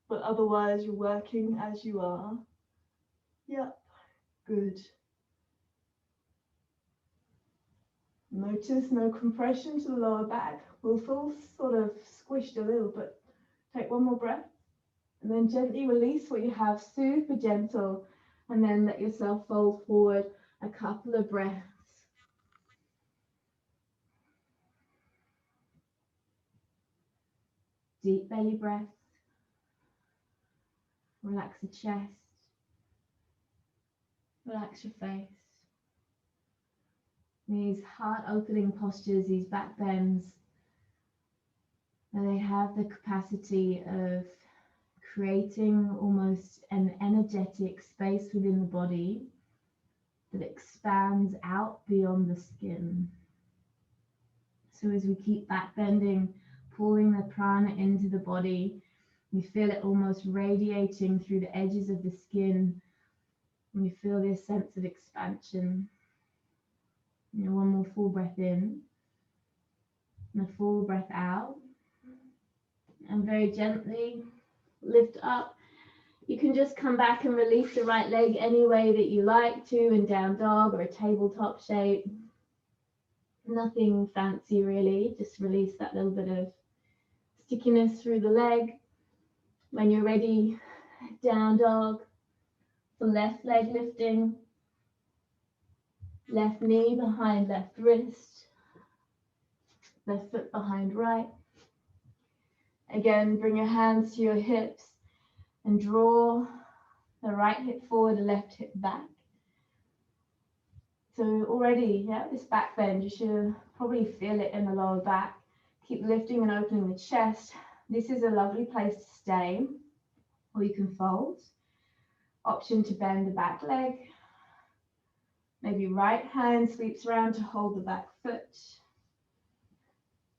But otherwise you're working as you are. Yep, Good. Notice no compression to the lower back. We'll feel sort of squished a little, but take one more breath. And then gently release what you have, super gentle. And then let yourself fold forward a couple of breaths. Deep belly breaths. Relax the chest. Relax your face. These heart opening postures, these back bends, they have the capacity of creating almost an energetic space within the body that expands out beyond the skin. So as we keep back bending, pulling the prana into the body, we feel it almost radiating through the edges of the skin, and we feel this sense of expansion. One more full breath in, and a full breath out, and very gently lift up. You can just come back and release the right leg any way that you like to, in down dog or a tabletop shape. Nothing fancy really, just release that little bit of stickiness through the leg. When you're ready, down dog, the left leg lifting, left knee behind left wrist, left foot behind right. Again, bring your hands to your hips and draw the right hip forward, the left hip back. So already, this back bend, you should probably feel it in the lower back. Keep lifting and opening the chest. This is a lovely place to stay, or you can fold. Option to bend the back leg. Maybe right hand sweeps around to hold the back foot.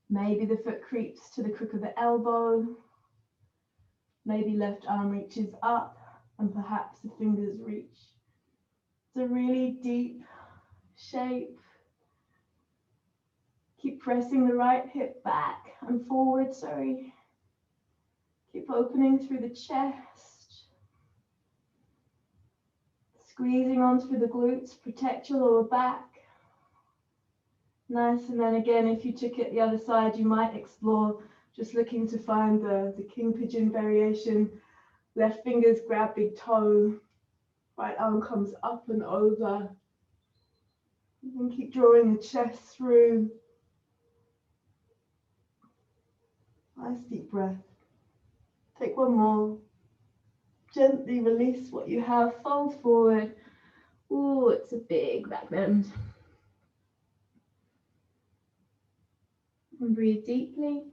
Maybe the foot creeps to the crook of the elbow. Maybe left arm reaches up and perhaps the fingers reach. It's a really deep shape. Keep pressing the right hip back and forward, Keep opening through the chest. Squeezing onto the glutes, protect your lower back. Nice, and then again, if you took it the other side, you might explore just looking to find the king pigeon variation. Left fingers grab big toe, right arm comes up and over. You can keep drawing the chest through. Nice deep breath. Take one more. Gently release what you have, fold forward. Ooh, it's a big back bend. And breathe deeply.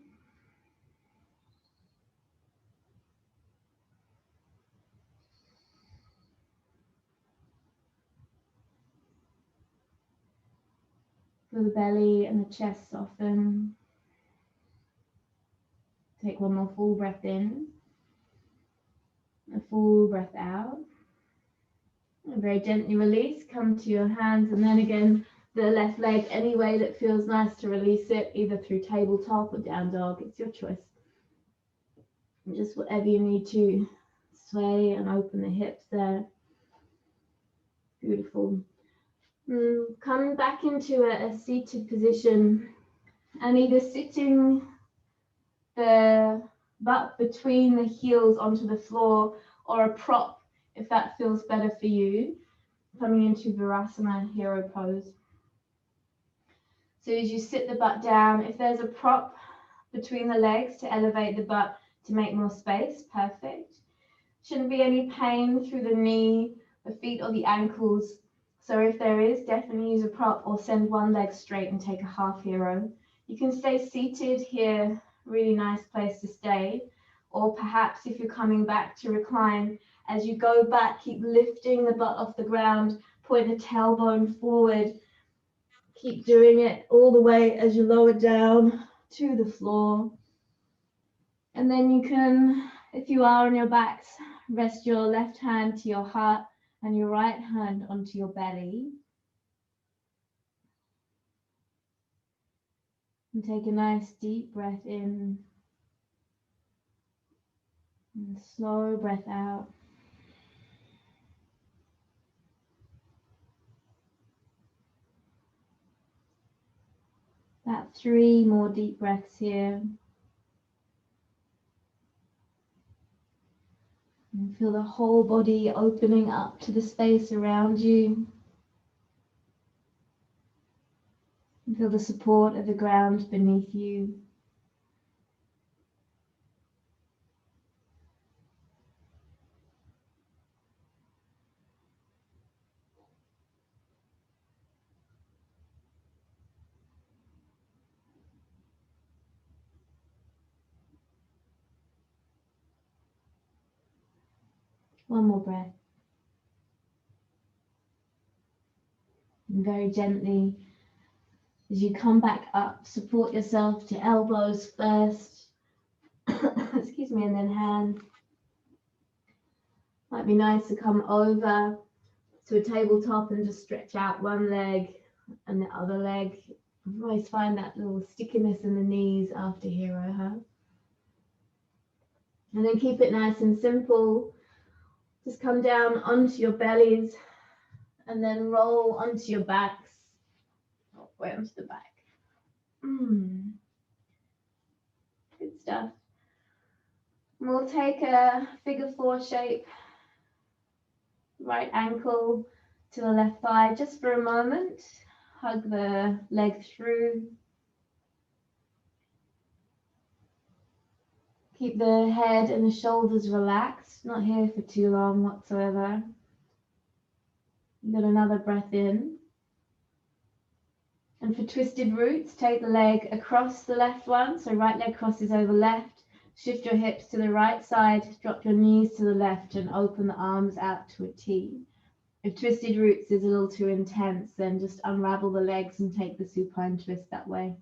Feel the belly and the chest soften. Take one more full breath in. A full breath out. And very gently release, come to your hands, and then again, the left leg any way that feels nice to release it, either through tabletop or down dog, it's your choice. And just whatever you need to sway and open the hips there. Beautiful. Come back into a seated position and either sitting the butt between the heels onto the floor or a prop if that feels better for you. Coming into Verasama, hero pose. So as you sit the butt down, if there's a prop between the legs to elevate the butt to make more space, perfect. Shouldn't be any pain through the knee, the feet or the ankles. So if there is, definitely use a prop or send one leg straight and take a half hero. You can stay seated here, really nice place to stay. Or perhaps if you're coming back to recline, as you go back, keep lifting the butt off the ground, point the tailbone forward. Keep doing it all the way as you lower down to the floor. And then you can, if you are on your backs, rest your left hand to your heart and your right hand onto your belly. And take a nice deep breath in. And slow breath out. About 3 more deep breaths here. And feel the whole body opening up to the space around you. And feel the support of the ground beneath you. One more breath. And very gently, as you come back up, support yourself to elbows first. Excuse me, and then hands. Might be nice to come over to a tabletop and just stretch out one leg and the other leg. I always find that little stickiness in the knees after hero, huh? And then keep it nice and simple. Just come down onto your bellies and then roll onto your backs. Way onto the back. Good stuff. We'll take a figure 4 shape. Right ankle to the left thigh just for a moment. Hug the leg through. Keep the head and the shoulders relaxed. Not here for too long whatsoever. Got another breath in. And for twisted roots, take the leg across the left one. So right leg crosses over left. Shift your hips to the right side. Drop your knees to the left and open the arms out to a T. If twisted roots is a little too intense, then just unravel the legs and take the supine twist that way.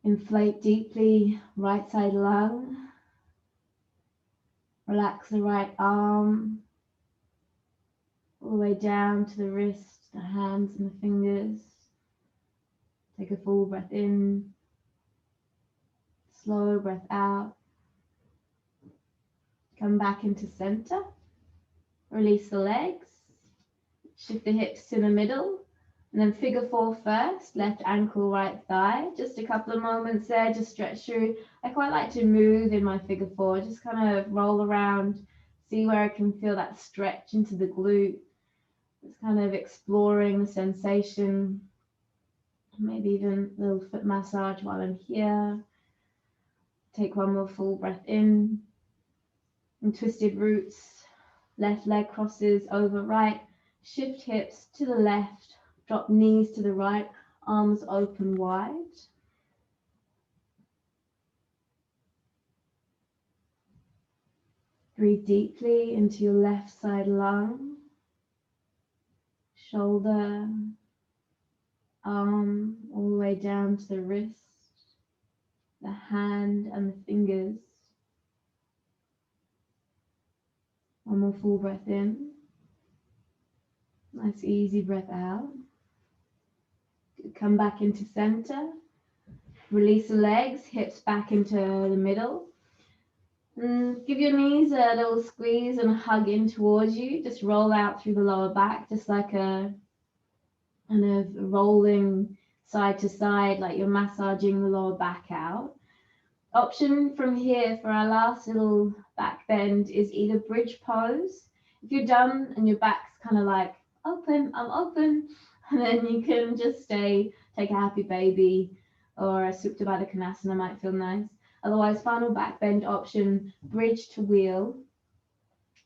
Inflate deeply, right side lung. Relax the right arm, all the way down to the wrist, the hands and the fingers. Take a full breath in, slow breath out. Come back into center. Release the legs. Shift the hips to the middle. And then figure 4 first. Left ankle, right thigh. Just a couple of moments there. Just stretch through. I quite like to move in my figure 4. Just kind of roll around. See where I can feel that stretch into the glute. Just kind of exploring the sensation. Maybe even a little foot massage while I'm here. Take one more full breath in. And twisted roots, left leg crosses over right, shift hips to the left, drop knees to the right, arms open wide. Breathe deeply into your left side lung, shoulder, arm, all the way down to the wrist, the hand and the fingers. One more full breath in. Nice easy breath out. Come back into center. Release the legs, hips back into the middle. And give your knees a little squeeze and a hug in towards you. Just roll out through the lower back, just like a kind of rolling side to side, like you're massaging the lower back out. Option from here for our last little back bend is either bridge pose. If you're done and your back's kind of like open, I'm open, and then you can just stay, take a happy baby, or a Supta Baddha Konasana might feel nice. Otherwise, final back bend option, bridge to wheel.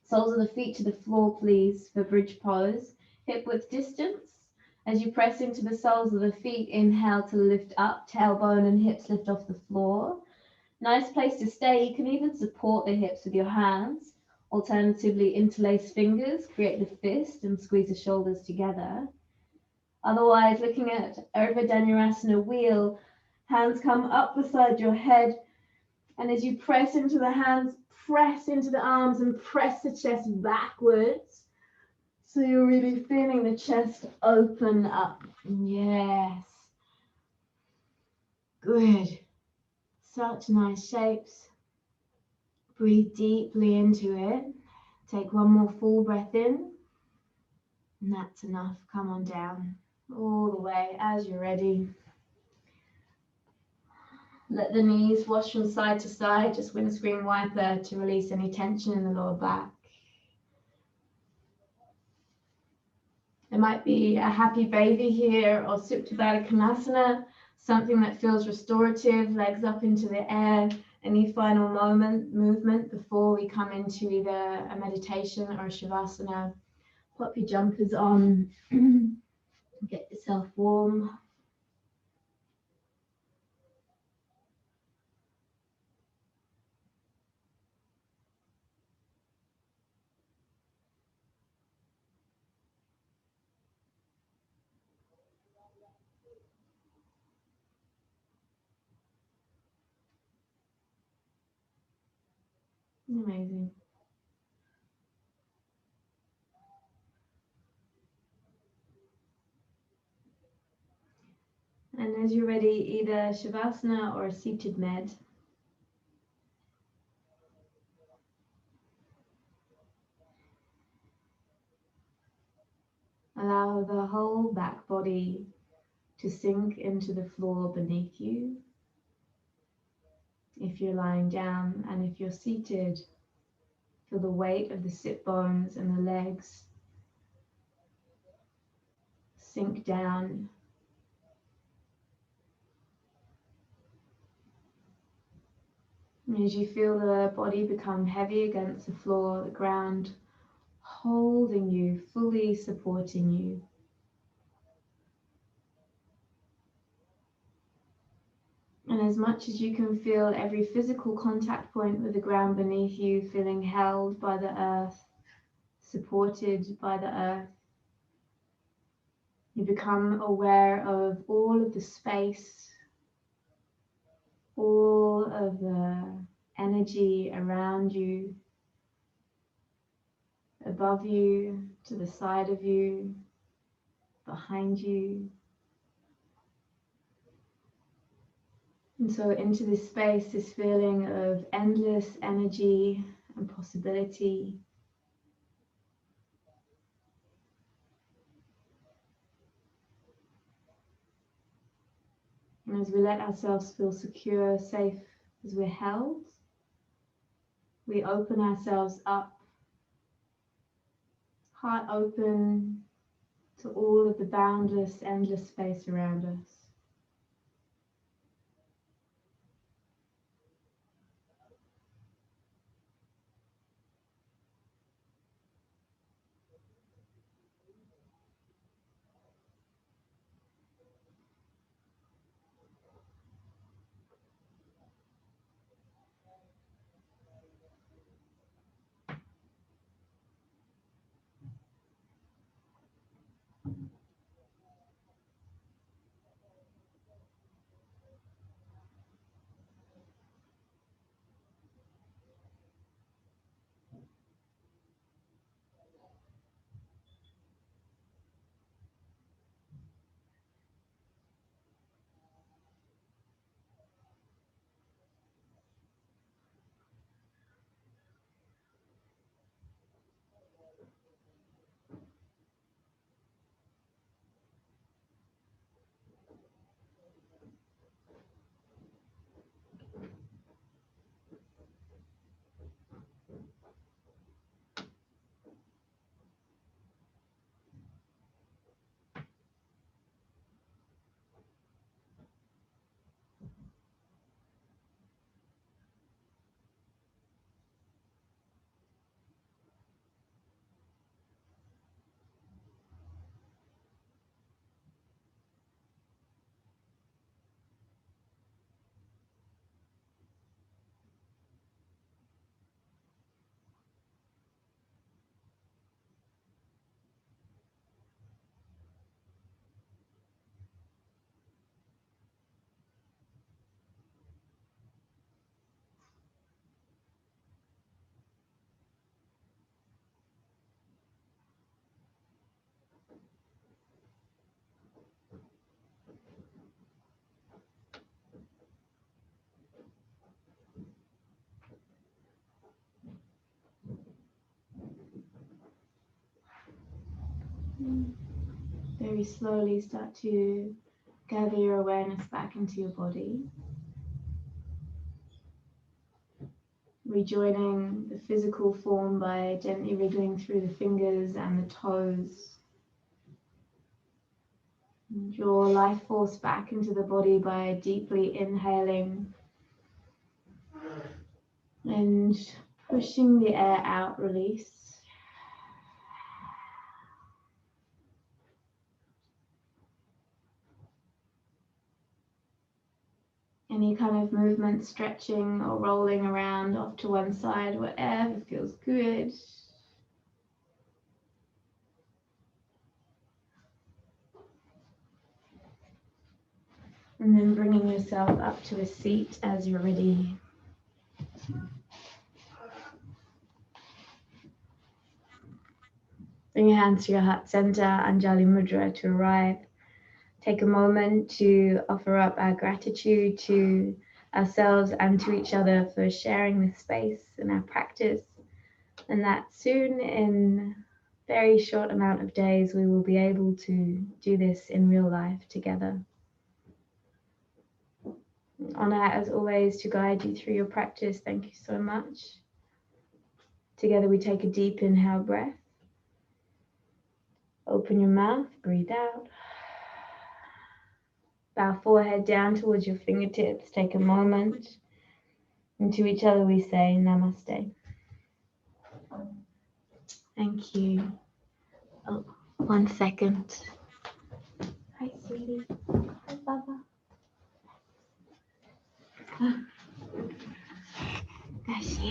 Soles of the feet to the floor, please, for bridge pose. Hip width distance. As you press into the soles of the feet, inhale to lift up, tailbone and hips lift off the floor. Nice place to stay. You can even support the hips with your hands. Alternatively, interlace fingers, create the fist and squeeze the shoulders together. Otherwise, looking at urdhva dhanurasana wheel, hands come up beside your head. And as you press into the hands, press into the arms and press the chest backwards. So you're really feeling the chest open up. Yes. Good. Such nice shapes. Breathe deeply into it. Take one more full breath in. And that's enough. Come on down. all the way as you're ready. Let the knees wash from side to side, just windscreen wiper to release any tension in the lower back. It might be a happy baby here or Supta Baddha Konasana, something that feels restorative, legs up into the air. Any final movement before we come into either a meditation or a shavasana. Pop your jumpers on, get yourself warm. Amazing. And as you're ready, either shavasana or a seated med. Allow the whole back body to sink into the floor beneath you. If you're lying down, and if you're seated, feel the weight of the sit bones and the legs sink down. And as you feel the body become heavy against the floor, the ground holding you, fully supporting you. And as much as you can feel every physical contact point with the ground beneath you, feeling held by the earth, supported by the earth, you become aware of all of the space, all of the energy around you, above you, to the side of you, behind you. And so into this space, this feeling of endless energy and possibility. And as we let ourselves feel secure, safe, as we're held, we open ourselves up, heart open to all of the boundless, endless space around us. you slowly start to gather your awareness back into your body, rejoining the physical form by gently wriggling through the fingers and the toes. And draw life force back into the body by deeply inhaling and pushing the air out, release. Any kind of movement, stretching or rolling around off to one side, whatever feels good. And then bringing yourself up to a seat as you're ready. Bring your hands to your heart center, Anjali Mudra to arrive. Take a moment to offer up our gratitude to ourselves and to each other for sharing this space and our practice. And that soon, in a very short amount of days, we will be able to do this in real life together. Honor, as always, to guide you through your practice. Thank you so much. Together we take a deep inhale breath. Open your mouth, breathe out. Bow forehead down towards your fingertips. Take a moment. And to each other we say namaste. Thank you. Oh, 1 second. Hi, sweetie. Hi, Baba. There she is.